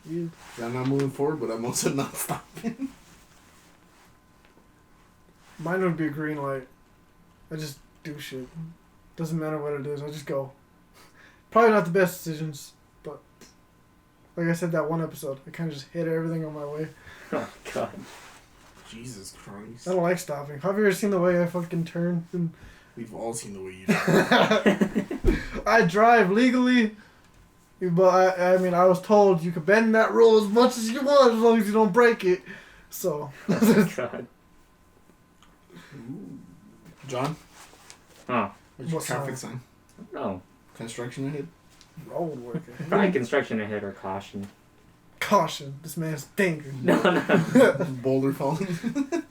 Yield. I'm not moving forward, but I'm also not stopping. Mine would be a green light. I just do shit. Doesn't matter what it is, I just go. Probably not the best decisions, but like I said that one episode, I kind of just hit everything on my way. Oh, God. Jesus Christ. I don't like stopping. Have you ever seen the way I fucking turn? And We've all seen the way you do. I drive legally, but I mean, I was told you could bend that rule as much as you want as long as you don't break it. So. Oh, God. John? Huh. What's your What traffic sign? sign? No. Construction ahead? Road worker. Probably construction ahead or caution. Caution, this man's dangerous. No. Boulder falling? I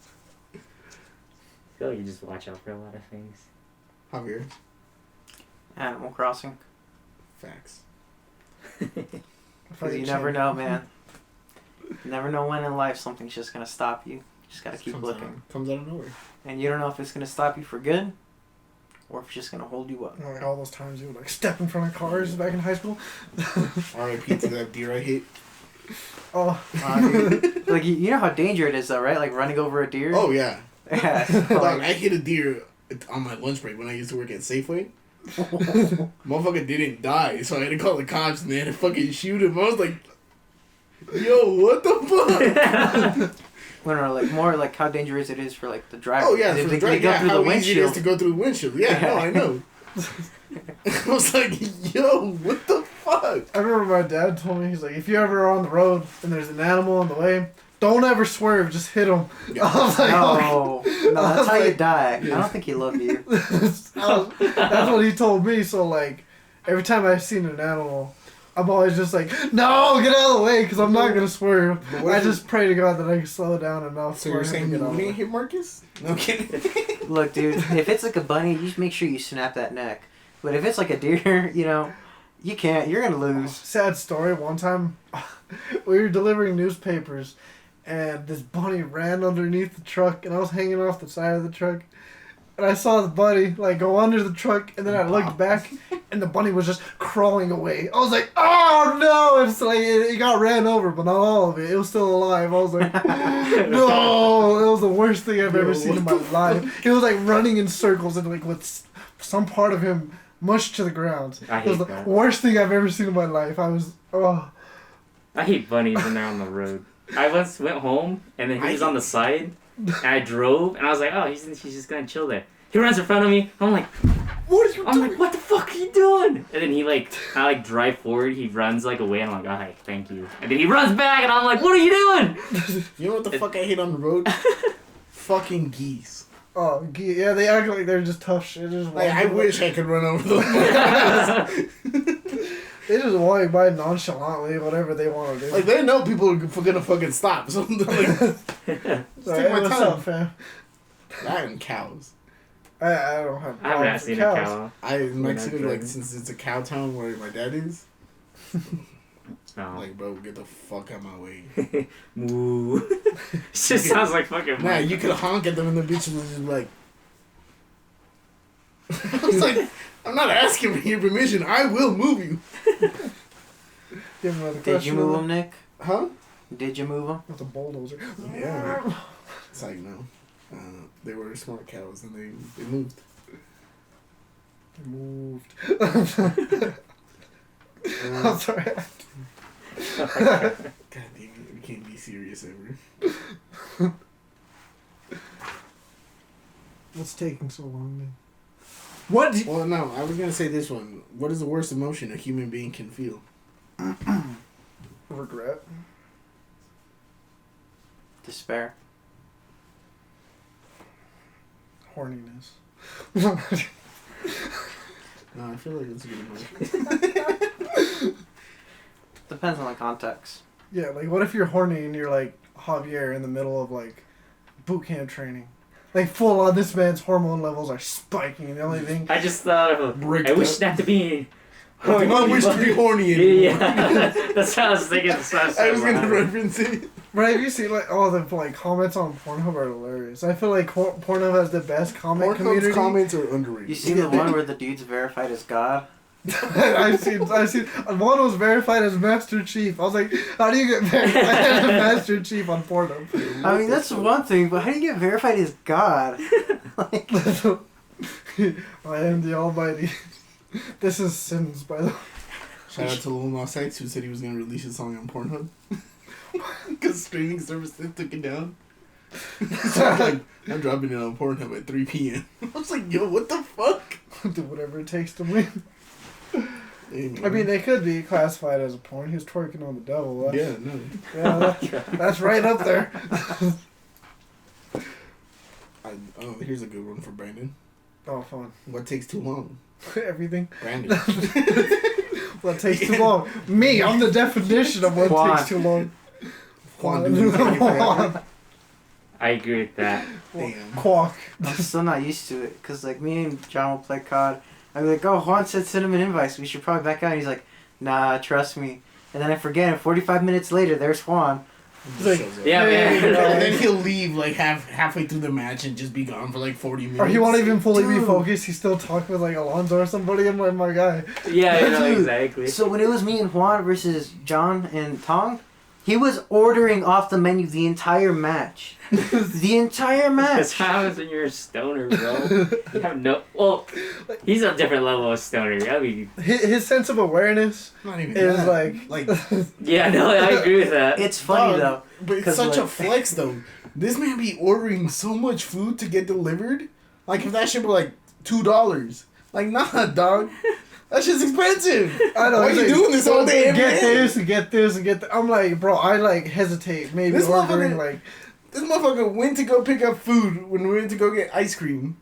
feel like you just watch out for a lot of things. Javier? Animal Crossing. Facts. Because you never know, man. You never know when in life something's just going to stop you. You just got to keep looking. Comes out of nowhere. And you don't know if it's going to stop you for good or if it's just going to hold you up. Like all those times you would like step in front of cars back in high school. R.I.P. to that deer I hate. Oh. Dude. Like, you know how dangerous it is, though, right? Like running over a deer. Oh, yeah. Yeah. so, Dog, like, I hit a deer on my lunch break when I used to work at Safeway. Motherfucker didn't die, so I had to call the cops and they had to fucking shoot him. I was like, yo, what the fuck? no, like more like how dangerous it is for like the driver. Oh, yeah, They- for they the driver. go Yeah, through how the easy it is windshield. to go through the windshield. Yeah, no, I know. I was like, yo, what the fuck? I remember my dad told me, he's like, if you ever are on the road and there's an animal on the way, don't ever swerve, just hit him. Yeah. I was like, No, that's how you like, die. Yeah. I don't think he loved you. that's what he told me. So like, every time I've seen an animal, I'm always just like, no, get out of the way, because I'm not gonna swerve. But what I if just pray to God that I can slow down enough. So you're saying you wouldn't hit Marcus? No kidding. Look, dude, if it's like a bunny, you just make sure you snap that neck. But if it's like a deer, you know, you can't. You're gonna lose. Sad story. One time, we were delivering newspapers, and this bunny ran underneath the truck, and I was hanging off the side of the truck, and I saw the bunny like go under the truck, and then I looked back, and the bunny was just crawling away. I was like, oh no! It's like it got ran over, but not all of it. It was still alive. I was like, no! It was the worst thing I've ever seen in my life. It was like running in circles and like with some part of him mushed to the ground. I It was hate the that. worst thing I've ever seen in my life. I was, I hate bunnies when they're on the road. I once went home and then he was on the side And I drove, and I was like, oh, he's just gonna chill there. He runs in front of me. I'm like, What are you I'm doing? like, what the fuck are you doing? And then I drive forward. He runs like away, and I'm like, alright, thank you. And then he runs back, and I'm like, what are you doing? You know what the fuck I hate on the road? Fucking geese. Oh, yeah, they act like they're just tough shit. Just Like, I wish I could run over them. They just walk by nonchalantly, whatever they want to do. Like, they know people are gonna fucking stop. So, like, Like, take hey, my what's time. up, fam? that and cows. I don't have I haven't problems with seen a cows. cow. In Mexico, driving. like, since it's a cow town where my dad is, Oh. like, bro, get the fuck out of my way. Moo. It just sounds like fucking. Nah, you could honk at them and the bitch was just like. I was like, I'm not asking for your permission. I will move you. Give him another Did you question. move him, Nick? Huh? Did you move him? With a bulldozer. Yeah. It's like, no. They were smart cows and they moved. Moved. I'm sorry. God damn it, we can't be serious ever. What's taking so long, man? What? Well, no, I was gonna say this one. What is the worst emotion a human being can feel? Regret. Despair. Horniness. No, I feel like it's a good emotion. Depends on the context. Yeah, like what if you're horny and you're like Javier in the middle of like boot camp training? Like full on, this man's hormone levels are spiking, and the only thing. I just thought of Bricked I wish up. not to be. I do not wish to be horny anymore. Yeah, that's how I was thinking. I was gonna reference it. Right, have you seen like all the like comments on Pornhub are hilarious. I feel like Pornhub has the best comment community. Pornhub's comments are underrated. You seen the one where the dude's verified as God? I've seen. One was verified as Master Chief. I was like, how do you get verified as Master Chief on Pornhub? I mean, that's one thing, but how do you get verified as God? Like, I am the Almighty. This is sins, by the way. Shout out to Lil Nas X who said he was gonna release a song on Pornhub. Because streaming services took it down. So I'm dropping it on Pornhub at 3 p.m. I was like, yo, what the fuck? Do whatever it takes to win. Hey, man. I mean, they could be classified as a porn. He was twerking on the devil. Yeah, no. Yeah, that's right up there. Oh, here's a good one for Brandon. Oh, fun. What takes too long? Everything. Brandon. What takes too long? Me, I'm the definition of what Juan. takes too long. Juan doing it forever. I agree with that. Damn. Quack. I'm still not used to it, because, like, me and John will play COD. I'd be like, oh, Juan said send him an invite, so we should probably back out. And he's like, nah, trust me. And then I forget, and 45 minutes later, there's Juan. He just shows up. Yeah, man. And then he'll leave like halfway through the match and just be gone for like 40 minutes. Or he won't even fully be Dude. focused. He's still talking with like Alonzo or somebody. I'm like, my guy. Yeah, you know, Dude. exactly. So when it was me and Juan versus John and Tong, he was ordering off the menu the entire match. The entire That's match. what happens when you're a stoner, bro. You have no. Well, he's a different level of stoner. I mean, His sense of awareness Not even is that. like yeah, no, I agree with that. It's funny Dog, though. But it's 'cause, such a like- flex though. This man be ordering so much food to get delivered. Like if that shit were like $2. Like nah, dog. That shit's expensive. I know. Why he's you like, doing this all day every Get day? this, get this, and get that. I'm like, bro, I like hesitate. Maybe This ordering motherfucker- like. This motherfucker went to go pick up food when we went to go get ice cream.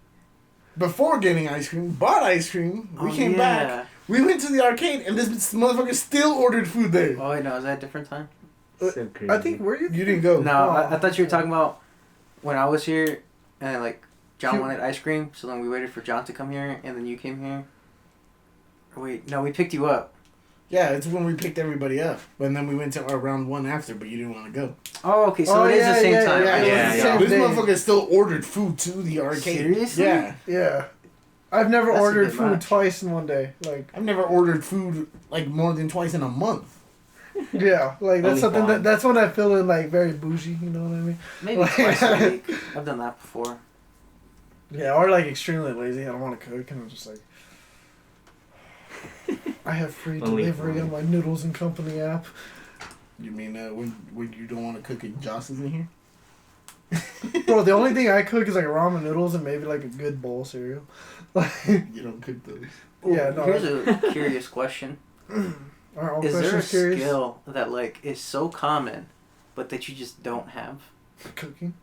Before getting ice cream, bought ice cream. We Oh, came yeah. back. We went to the arcade and this motherfucker still ordered food there. Oh wait, no, is that a different time? So crazy. I think were you? You didn't go. No, I thought you were talking about when I was here and like John You- wanted ice cream, so then we waited for John to come here and then you came here. Or wait, no, we picked you up. Yeah, it's when we picked everybody up. And then we went to our round one after, but you didn't want to go. Oh, okay, so Oh, it is yeah, the same yeah, time. yeah, I it see. was Yeah, the yeah. same This day. motherfucker still ordered food to the arcade. Seriously? Yeah. Yeah. I've never That's a ordered good food match. twice in one day. Like, I've never ordered food like more than twice in a month. yeah, like that's Only something fine. that's when I feel like very bougie. You know what I mean? Maybe Like- twice a week. I've done that before. Yeah, or like extremely lazy. I don't want to cook, and I'm just like, I have free Only delivery fine. on my Noodles and Company app. You mean when you don't want to cook and Joss is in here? Bro, the only thing I cook is like ramen noodles and maybe like a good bowl of cereal. You don't cook those. Yeah, no. Here's a curious question. Our own Is there a question's curious. skill that like is so common, but that you just don't have? Cooking.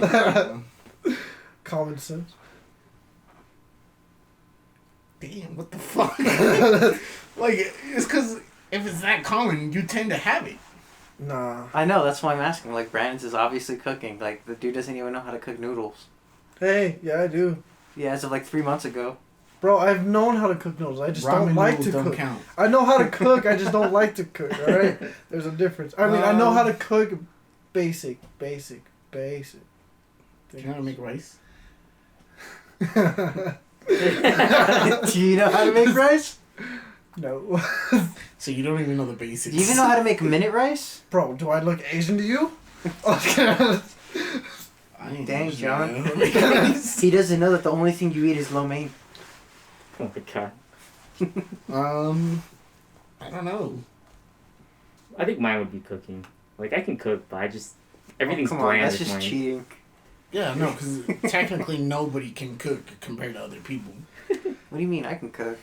Uh, Common sense. Damn, what the fuck? Like, it's because if it's that common, you tend to have it. Nah. I know, that's why I'm asking. Like, Brandon's is obviously cooking. Like, the dude doesn't even know how to cook noodles. Hey, yeah, I do. Yeah, as of like 3 months ago. Bro, I've known how to cook noodles. I just Ramen don't like noodles to don't cook. count. I know how to cook. I just don't like to cook. All right. There's a difference. I mean, I know how to cook basic. Do you know how to make rice? Do you know how to make rice? No. So you don't even know the basics. Do you even know how to make minute rice? Bro, do I look Asian to you? I ain't Dang, know John. how to make rice. He doesn't know that the only thing you eat is lo mein. Oh my god. I don't know. I think mine would be cooking. Like, I can cook, but everything's Come on, bland that's this just morning. cheating. Yeah, no, because technically nobody can cook compared to other people. What do you mean I can cook?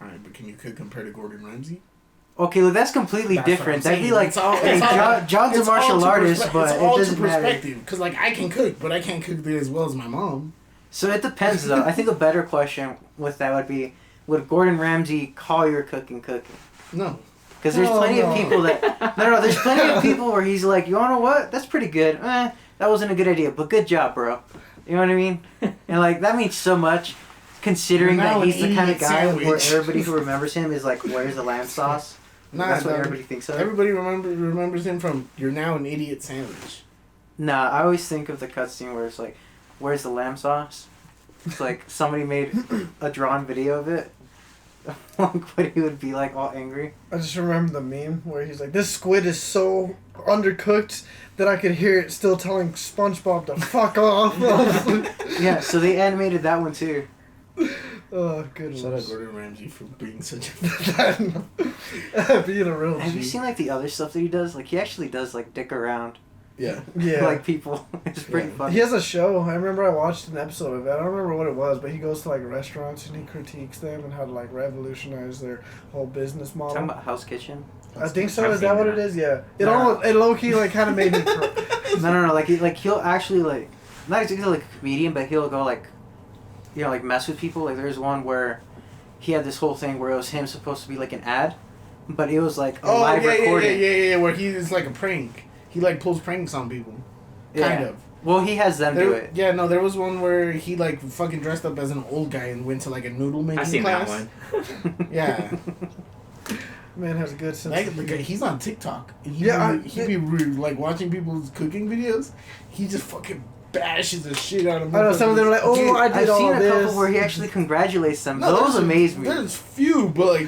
Alright, but can you cook compared to Gordon Ramsay? Okay, well that's completely That's what different. I'm That'd be saying. like, It's all- hey, it's all- John's a It's all martial to artist, perspe- but it's it all doesn't to matter. perspective. Because, like, I can cook, but I can't cook as well as my mom. So it depends though. I think a better question with that would be, would Gordon Ramsay call your cooking? No. Because there's Oh, plenty of no. people that... No, there's plenty of people where he's like, you wanna know what? That's pretty good. That wasn't a good idea, but good job, bro. You know what I mean? And like, that means so much, considering You're now that he's an the kind of idiot guy where sandwich. everybody who remembers him is like, where's the lamb sauce? Nah, That's what no, everybody thinks of. Everybody remembers him from "You're now an idiot sandwich." Nah, I always think of the cutscene where it's like, where's the lamb sauce? It's like somebody made a drawn video of it. Like what he would be like all angry. I just remember the meme where he's like, "This squid is so undercooked that I could hear it still telling SpongeBob to fuck off." Yeah, so they animated that one too. Oh, good Shout out ones. Gordon Ramsay for being such a. Being a real Have you G. seen like the other stuff that he does? Like he actually does like dick around. Yeah. Yeah. Like people. It's pretty Yeah. funny. He has a show. I remember I watched an episode of it. I don't remember what it was, but he goes to like restaurants and he critiques them and how to like revolutionize their whole business model. Talking about House Kitchen. I think so. I've Is that seen what that. it is? Yeah. It No. almost it low key like kind of made me. No. Like he'll actually like not exactly like a comedian, but he'll go like, you know, like mess with people. Like there's one where he had this whole thing where it was him supposed to be like an ad, but it was like a live recording. yeah. Where he's like a prank. He like pulls pranks on people. Kind of. Well, he has them do it. Yeah, no, there was one where he like fucking dressed up as an old guy and went to like a noodle making I've seen class. that one. Yeah. Man has a good sense. Like, of the guy, he's on TikTok. And Yeah, he'd be like watching people's cooking videos. He just fucking bashes the shit out of them. I know some of them are like, "Oh, Dude, I did I've all seen a this." couple where he actually congratulates them. No, Those there's amaze me. There's few, but like,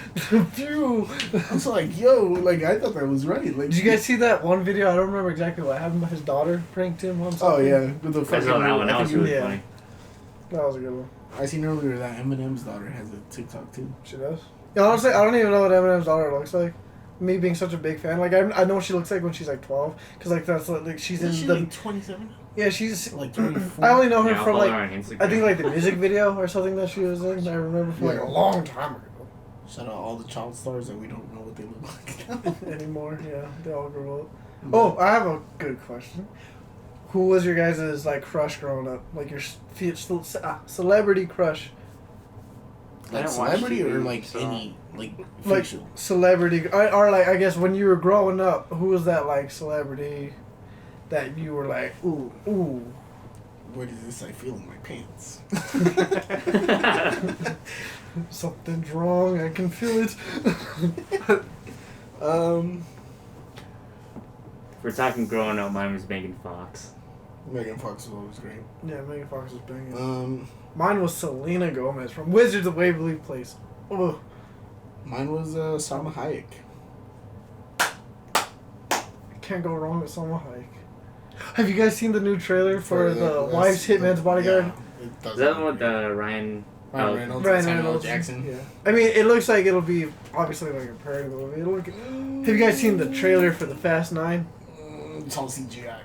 Phew. I was like, yo, like I thought that was right. Like, Did you guys see that one video? I don't remember exactly what happened, but his daughter pranked him on Oh something. yeah, with the I fucking. saw that one. That was really yeah. funny. That was a good one. I seen earlier that Eminem's daughter has a TikTok too. She does. Yeah, honestly, I don't even know what Eminem's daughter looks like. Me being such a big fan, like I know what she looks like when she's like 12, cause like that's like she's in Isn't she the like 27? yeah she's Like 34. I only know her Yeah, I'll from follow like her on Instagram. I think like the music video or something that she was in. I remember from like Yeah. a long time ago. Shout out all the child stars that we don't know what they look like now. Anymore, yeah, they all grew up. Oh, I have a good question. Who was your guys' like crush growing up? Like your celebrity crush? I Like don't watch celebrity or TV, like so- any like Like fictional. celebrity, or like I guess when you were growing up, who was that like celebrity that you were like, ooh, ooh? Where does this I feel in my pants? Something's wrong. I can feel it. If we're talking growing up, mine was Megan Fox. Megan Fox was always great. Yeah, Megan Fox was banging. Mine Mine was Selena Gomez from Wizards of Waverly Place. Oh, was Salma Hayek. can't go wrong with Salma Hayek. Have you guys seen the new trailer for the that's- Wife's Hitman's Bodyguard? Yeah, it Is does that look the one with great. Ryan? Ryan Reynolds, Ryan and Samuel L. Reynolds. Jackson. Yeah. I mean, it looks like it'll be obviously like a parody movie. Have you guys seen the trailer for the Fast 9? It's all CGI.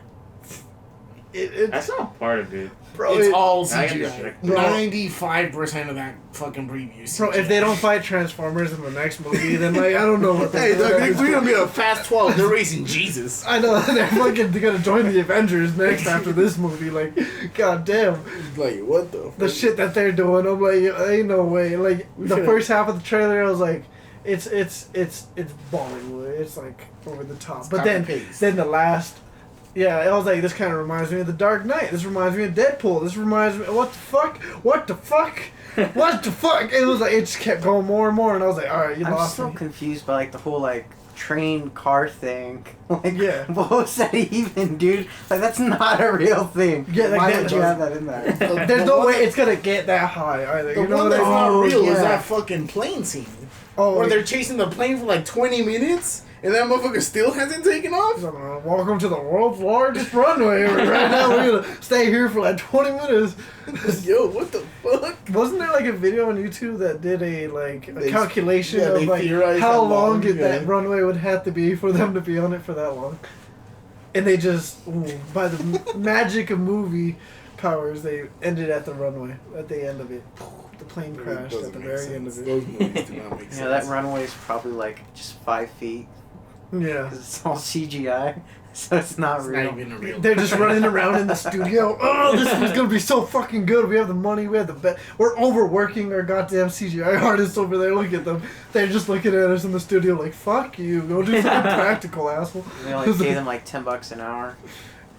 That's not part of it. bro. It's all I CGI. understand. 95% of that fucking preview is CGI. Bro, if they don't fight Transformers in the next movie, then like I don't know what. Hey, we're gonna be a Fast 12. They're racing Jesus. I know they're fucking gonna join the Avengers next after this movie. Like, goddamn, Like, what the? the shit that they're doing. I'm like, ain't no way. Like the should've- first half of the trailer, I was like, it's Bollywood. It's like over the top. But copy-paste. then the last. Yeah, I was like, this kind of reminds me of The Dark Knight. This reminds me of Deadpool. This reminds me, what the fuck? What the fuck? What the fuck? It was like, it just kept going more and more, and I was like, alright, you I'm lost so me. confused by like the whole like train car thing. Like, Yeah. what was that even, dude? Like, that's not a real thing. Yeah, like why that- would you have that in there? There's no way it's gonna get that high either. The You know one what that's I mean? not Oh, real is yeah. that fucking plane scene. Oh, Where they're chasing the plane for like 20 minutes, and that motherfucker still hasn't taken off? welcome to the world's largest runway. Right now, we're gonna stay here for like 20 minutes. Yo, what the fuck? Wasn't there like a video on YouTube that did a They- calculation yeah, of they like theorized how how long long, that yeah. runway would have to be for them to be on it for that long? And they just, by the magic of movie powers, they ended at the runway at the end of it. The plane crashed at the very end of it. Those movies do not make sense. Yeah, that runway is probably like just 5 feet Yeah. because it's all CGI, so it's not It's real. not even a real. They're just running around in the studio. Oh, this is gonna be so fucking good. We have the money. We have the bet. We're overworking our goddamn CGI artists over there. Look at them. They're just looking at us in the studio like, "Fuck you. Go do something practical, asshole." They only pay them like $10 an hour.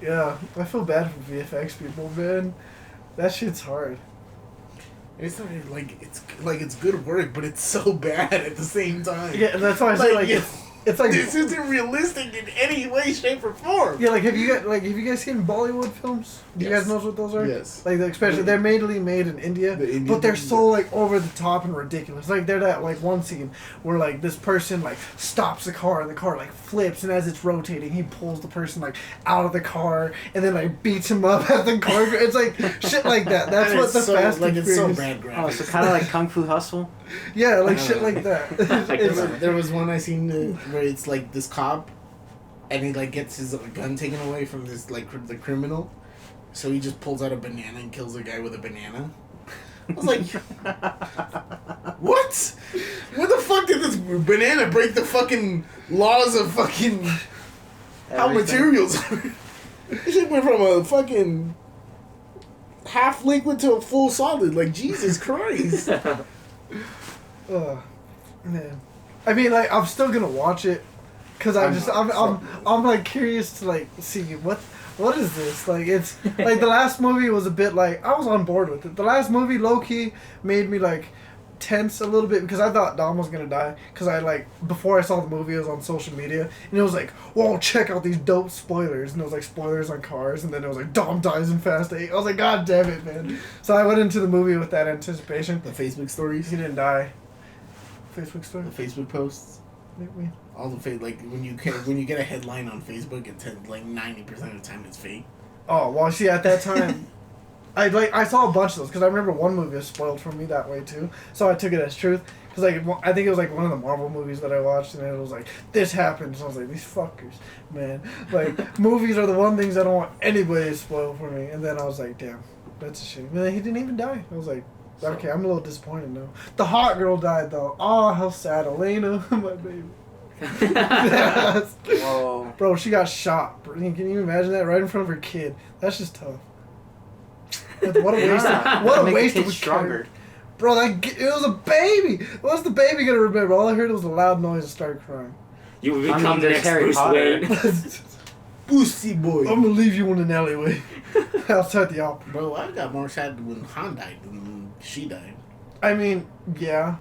Yeah, I feel bad for VFX people, man. That shit's hard. It's not like it's good work, but it's so bad at the same time. Yeah, and that's why I say like yeah, it's like this isn't realistic in any way, shape, or form. yeah, like have you guys seen Bollywood films? Do you Yes. guys know what those are? Yes. Like especially they're mainly made in India, The Indian but they're ones, so like over the top and ridiculous. Like they're that like one scene where like this person like stops the car and the car like flips, and as it's rotating, he pulls the person like out of the car and then like beats him up at the car. It's like shit like that. That's And what it's the so, Fast like and it's so Furious. bad graphics. Oh, so kind of like Kung Fu Hustle. Yeah, like shit like that. It's- There was one I seen where it's like this cop, and he like gets his gun taken away from this like the criminal, so he just pulls out a banana and kills the guy with a banana. I was like, what? When the fuck did this banana break the fucking laws of fucking how Everything. materials are? This shit went from a fucking half liquid to a full solid. Like Jesus Christ. Man. I mean, like, I'm still gonna watch it, cause I'm like curious to like see what is this? Like, it's like the last movie was a bit like I was on board with it. The last movie, low key, made me like tense a little bit because I thought Dom was gonna die. Cause I like before I saw the movie, I was on social media and it was like, whoa, check out these dope spoilers, and it was like spoilers on cars, and then it was like Dom dies in Fast 8. I was like, God damn it, man. So I went into the movie with that anticipation. The Facebook stories, He didn't die. Facebook story. the Facebook posts. Maybe. All the like when you get a headline on Facebook, it tends like 90% of the time it's fake. Oh well, see at that time, I saw a bunch of those because I remember one movie was spoiled for me that way too, so I took it as truth. Because like I think it was like one of the Marvel movies that I watched, and it was like this happened. So I was like, these fuckers, man. Like movies are the one things I don't want anybody to spoil for me. And then I was like, damn, that's a shame. And then he didn't even die. I was like, okay, I'm a little disappointed now. The hot girl died though. Oh, how sad, Elena, my baby. Yes. Whoa. Bro, she got shot. Can you imagine that right in front of her kid? That's just tough. What a waste! What a Make the waste kid of a stronger. character. Bro, it was a baby. What's the baby gonna remember? All I heard was a loud noise and started crying. You will I become mean, the there's next Harry Bruce Potter. Wayne. Pussy boy. I'm gonna leave you in an alleyway outside the opera. Bro, I got more sad when Han died than she died. I mean, yeah.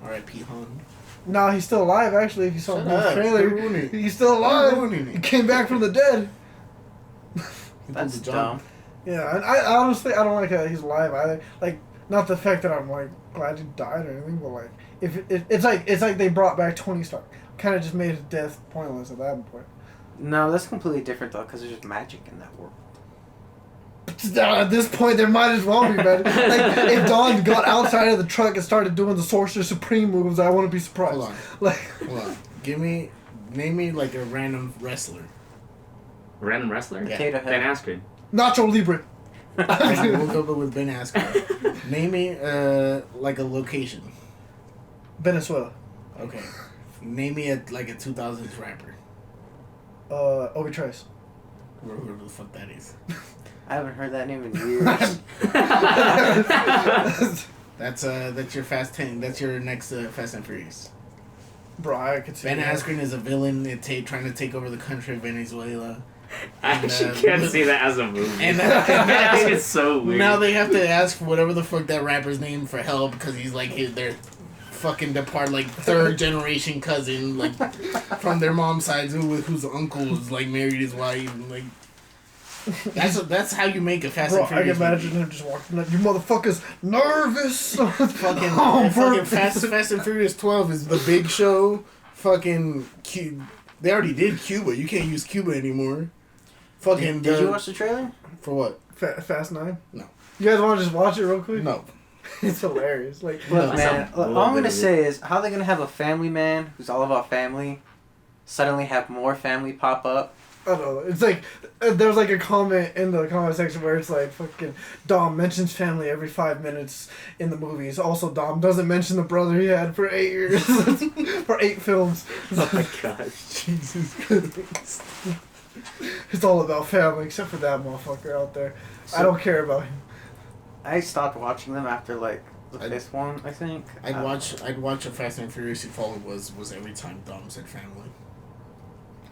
R.I.P. Han. No, he's still alive. Actually, if you saw Shut the up. trailer, You're ruining it. he's still You're alive. ruining it. He came back from the dead. He That's pulled the jump. dumb. Yeah, and I honestly I don't like how he's alive either. Like, not the fact that I'm like glad he died or anything, but like if it's like they brought back Tony Stark, kind of just made his death pointless at that point. No, that's completely different though, because there's just magic in that world. At this point, there might as well be, man. Like if Dawn got outside of the truck and started doing the Sorcerer Supreme moves, I wouldn't be surprised. Hold on. Like, Hold on. Name me like a random wrestler. Random wrestler? Yeah. Potato Ben Head. Askren. Nacho Libre. We'll go with Ben Askren. Name me like a location. Venezuela. Okay. Name me a 2000s rapper. Obi Trice. Whoever the fuck that is. I haven't heard that name in years. That's your Fast 10. That's your next Fast and Furious. Bro, I could see Ben that. Askren is a villain trying to take over the country of Venezuela. I And, actually can't see that as a movie. And I think it's so weird. now they have to ask for whatever the fuck that rapper's name for help because he's like their fucking third generation cousin, like from their mom's side, whose uncle was like married his wife. And, like that's how you make a Fast Bro, and Furious. I can imagine him just walking up. You motherfuckers nervous. fucking Fast and Furious 12 is the big show. Fucking they already did Cuba. You can't use Cuba anymore. Fucking. Did you watch the trailer? For what? Fast 9? No. You guys want to just watch it real quick? No. It's hilarious. Like, Look, That's man, a all I'm bit gonna of say is how they gonna have a family man who's all about family suddenly have more family pop up. I don't know. It's like, there's like a comment in the comment section where it's like, fucking, Dom mentions family every 5 minutes in the movies. Also, Dom doesn't mention the brother he had for 8 years. For 8 films. Oh my gosh. Jesus Christ. It's all about family, except for that motherfucker out there. I don't care about him. I stopped watching them after like the fifth one, I think. I'd watch a Fast and Furious if all it was every time Dom said family.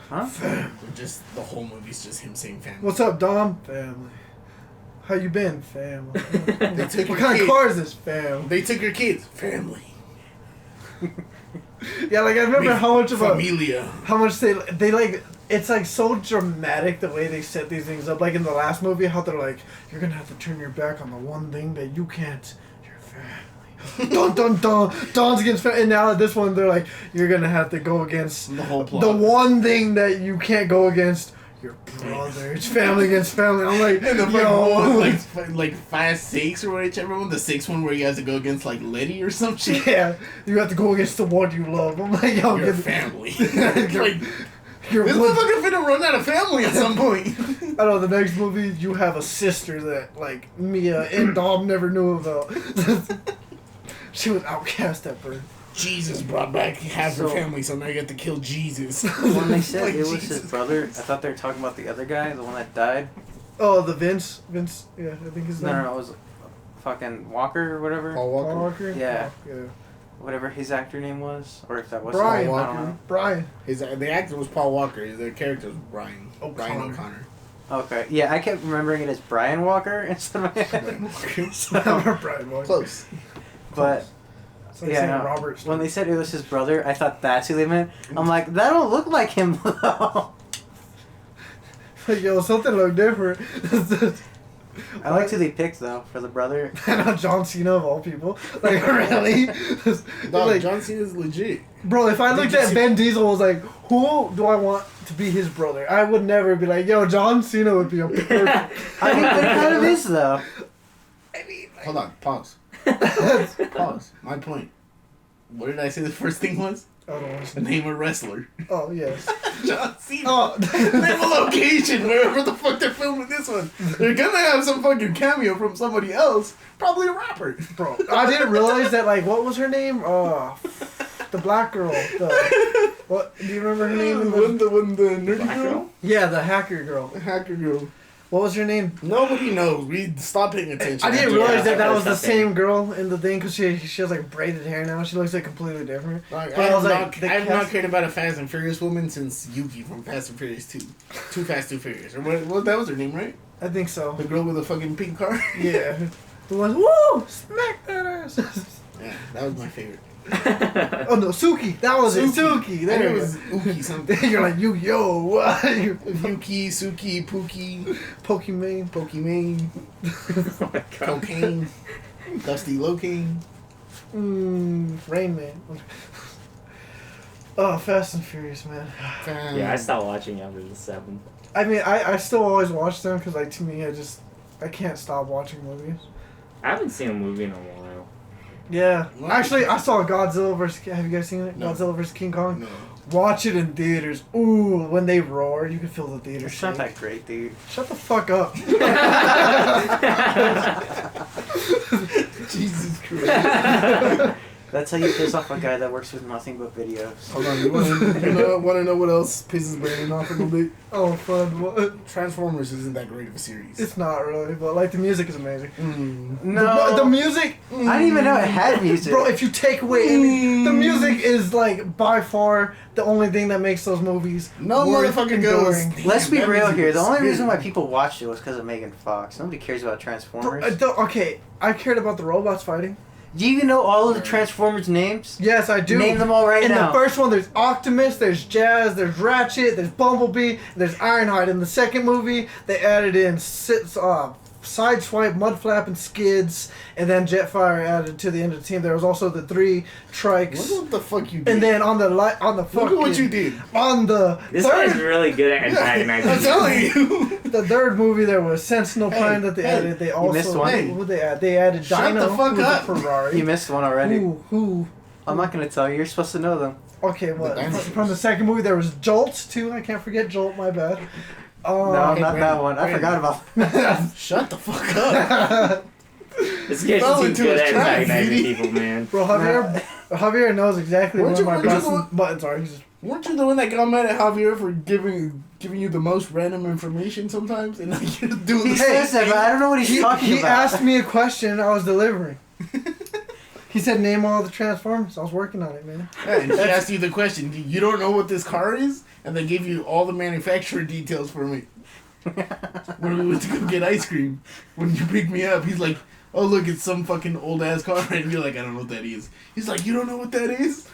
Huh? Just the whole movie's just him saying family. What's up, Dom? Family. How you been? Family. They took What your kind kid. of car is this? Family. They took your kids. Family. Yeah, like I remember how much of a Familia. how much they like. It's like so dramatic the way they set these things up. Like in the last movie, how they're like, you're gonna have to turn your back on the one thing that you can't. Your family. Dun dun dun. Don's against family. And now at this one, they're like, you're gonna have to go against The whole plot. the one thing that you can't go against. Your brother. It's family against family. I'm like, And the yo. like 5-6 or whichever one. The 6th one where you have to go against like Letty or some shit. Yeah, you have to go against the one you love. I'm like, yo, Your get family. Your- like, your this one- motherfucker finna run out of family at some point. I know the next movie you have a sister that like Mia and Dom never knew about. She was outcast at birth. Jesus brought back half her So- family, so now you have to kill Jesus. When they said Like, it was Jesus his brother, I thought they were talking about the other guy, the one that died. Oh, the Vince, yeah, I think his name. No, it was fucking Walker or whatever. Paul Walker. Paul Walker. Yeah. Oh, yeah. Whatever his actor name was, or if that was Brian Paul I don't Walker. know. Brian. The actor was Paul Walker. The character was Brian O'Connor. O'Connor. Okay, yeah, I kept remembering it as Brian Walker instead of Brian Walker. Brian Walker. Close. But It's like yeah, saying no. Robert. When they said it was his brother, I thought that's who they meant. I'm like, that don't look like him though. Like, yo, something look different. I liked who they picked though for the brother. Not John Cena of all people. Like really? Dog, Like, John Cena's legit. bro, if I looked Did you at see- Ben Diesel, was like, who do I want to be his brother? I would never be like, yo, John Cena would be a perfect. I mean, there kind of is though. I mean, Hold on. Pause. Pause. My point. What did I say the first thing was? Name a wrestler. Oh yes. John Cena. Oh. Name a location wherever the fuck they're filming this one. They're gonna have some fucking cameo from somebody else. Probably a rapper. Bro, I didn't realize that. Like, what was her name? The black girl. What? Do you remember her name? In the, When the nerdy Black girl? girl? yeah, the hacker girl. The hacker girl. What was her name? Nobody knows. We stop paying attention. I didn't Yeah, realize that I was the noticed that same girl in the thing because she has like braided hair now. She looks like completely different. Like, But I was like, the I've not cast- cared about a Fast and Furious woman since Yuki from Fast and Furious 2. Too Fast, Too Furious. Or what that was her name, right? I think so. The girl with the fucking pink car? Yeah. The one, woo! Smack that ass! Yeah, that was my favorite. Oh no, Suki! That was it. Suki! I There think it it was Uki something. You're like, Yuki, Suki, Pookie, Pokemon. Pokemon, Oh my god. Cocaine, Dusty Locaine. Rain Man. Oh, Fast and Furious, man. Yeah, I stopped watching after the 7th. I mean, I still always watch them because, like, to me, I can't stop watching movies. I haven't seen a movie in a while. Yeah. What? Actually, I saw Godzilla vs. Have you guys seen it? No. Godzilla vs. King Kong? No. Watch it in theaters. Ooh, when they roar, you can feel the theater It's not shake. that great, dude. Shut the fuck up. Jesus Christ. That's how you piss off a guy that works with nothing but videos. Hold on, you want to know what else pisses Brandon off a little bit? Oh, fun. What? Transformers isn't that great of a series. It's not really, but like the music is amazing. No. The music. I didn't even know it had music. Bro, if you take away any, the music is like by far the only thing that makes those movies No worth motherfucking goes. enduring. Let's be That real music here. is The only reason why good. people watched it was because of Megan Fox. Nobody cares about Transformers. Okay, I cared about the robots fighting. Do you even know all of the Transformers names? Yes, I do. Name them all right in now. the first one, there's Optimus, there's Jazz, there's Ratchet, there's Bumblebee, there's Ironhide. In the second movie, they added in Sideswipe, Mudflap, and Skids, and then Jetfire added to the end of the team. There was also the 3 Trikes. Look what the fuck you did. And then on the Look at what you did. on the This guy's third, really good at antagonizing. I'm telling you. the third movie, there was Sentinel Hey, Prime that they hey, added. They also missed one. Hey. who they add? They added Shut Dino, the fuck who's a up. Ferrari. You missed one already. Who? I'm not gonna tell you. You're supposed to know them. Okay, what? dinosaurs. From the second movie, there was Jolt too. I can't forget Jolt. My bad. No, not that Brandon, one. I Brandon. forgot about that. Shut the fuck up. This guy's Fell too into good his at trap, antagonizing Edie. people, man. Bro, Javier knows exactly Weren't where you- my weren't you buttons are. He's just, Weren't you the one that got mad at Javier for giving you the most random information sometimes? And like you're doing He the says that, but I don't know what he's talking he about. asked me a question I was delivering. He said, name all the Transformers. I was working on it, man. Yeah, and he asked you the question, you don't know what this car is? And they gave you all the manufacturer details for me. When we went to go get ice cream, when you picked me up, he's like, oh look, it's some fucking old ass car. And you're like, I don't know what that is. He's like, you don't know what that is?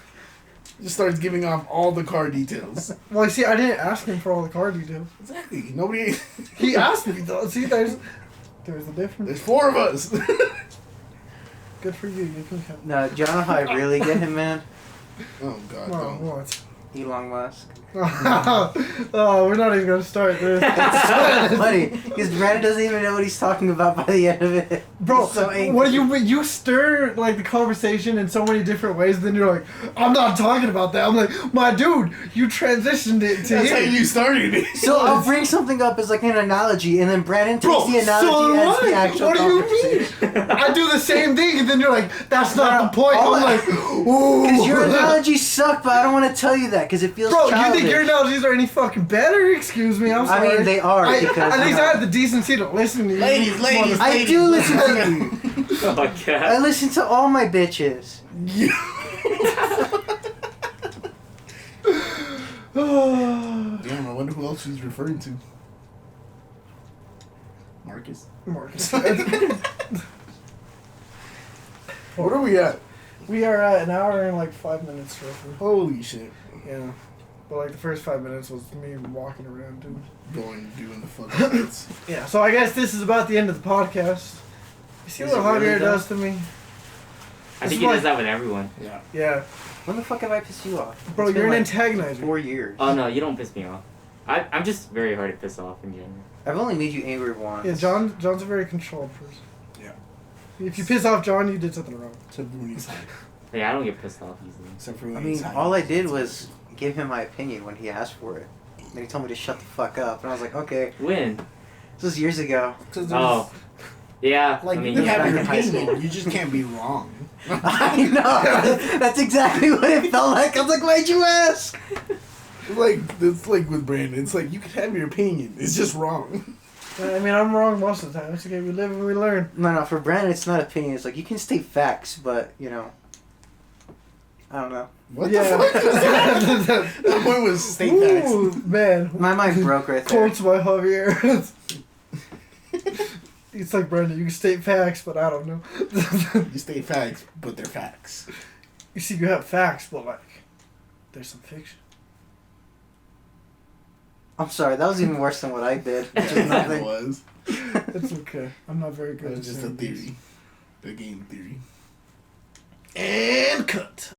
Just starts giving off all the car details. Well, you see, I didn't ask him for all the car details. Exactly. Nobody... He asked me, though. See, there's a difference. There's 4 of us. Good for you. You can count. No, do you know how I really get him, man? Oh god, Oh, don't. what? Elon Musk. Oh, we're not even going to start this. It's so funny because Brandon doesn't even know what he's talking about by the end of it. Bro, He's so angry. what do you stir like the conversation in so many different ways, then you're like, I'm not talking about that. I'm like, my dude, you transitioned it to That's how here. you started it. So I'll bring something up as like an analogy, and then Brandon takes Bro, the analogy so as what? the actual What do you conversation. mean? I do the same thing, and then you're like, that's not No, the point. all I'm I- like, ooh. Because your analogies suck, but I don't want to tell you that because it feels Bro, childish. you think your analogies are any fucking better? Excuse me, I'm I sorry. mean, they are, because, at you least know- I have the decency to listen to you. Ladies, ladies. I do listen to you. Oh my I god. listen to all my bitches. Damn, I wonder who else he's referring to. Marcus. Marcus. What are we at? We are at an hour and like 5 minutes roughly. Holy shit. Yeah. But like the first 5 minutes was me walking around too. Doing the fucking bits. Yeah, so I guess this is about the end of the podcast. You see Is what it really, Javier though? does to me? I This think is he why- does that with everyone. Yeah. Yeah. When the fuck have I pissed you off? Bro, It's you're been an like antagonizer. 4 years. Oh no, you don't piss me off. I'm just very hard to piss off in general. I've only made you angry once. Yeah, John's a very controlled person. Yeah. If you piss off John, you did something wrong. Except for when he's high. Yeah, I don't get pissed off easily. Except for when I he's mean, high. all I did was give him my opinion when he asked for it. Then he told me to shut the fuck up, and I was like, okay. When? This was years ago. Oh. Yeah. Like, I mean, you yeah. have back your in high school. opinion, you just can't be wrong. I know. That's exactly what it felt like. I was like, why'd you ask? It's like with Brandon. It's like, you can have your opinion. It's just wrong. I mean, I'm wrong most of the time. It's okay. We live and we learn. No, for Brandon, it's not opinion. It's like, you can state facts, but, you know, I don't know. What Yeah. the fuck? That point was state facts. Ooh, man. My mind broke right there. Quotes by Javier. It's like, Brandon, you can state facts, but I don't know. You state facts, but they're facts. You see, you have facts, but like, there's some fiction. I'm sorry, that was even worse than what I did. Which is It nothing. was. It's okay. I'm not very It good was at just a saying things. theory. A game theory. And cut.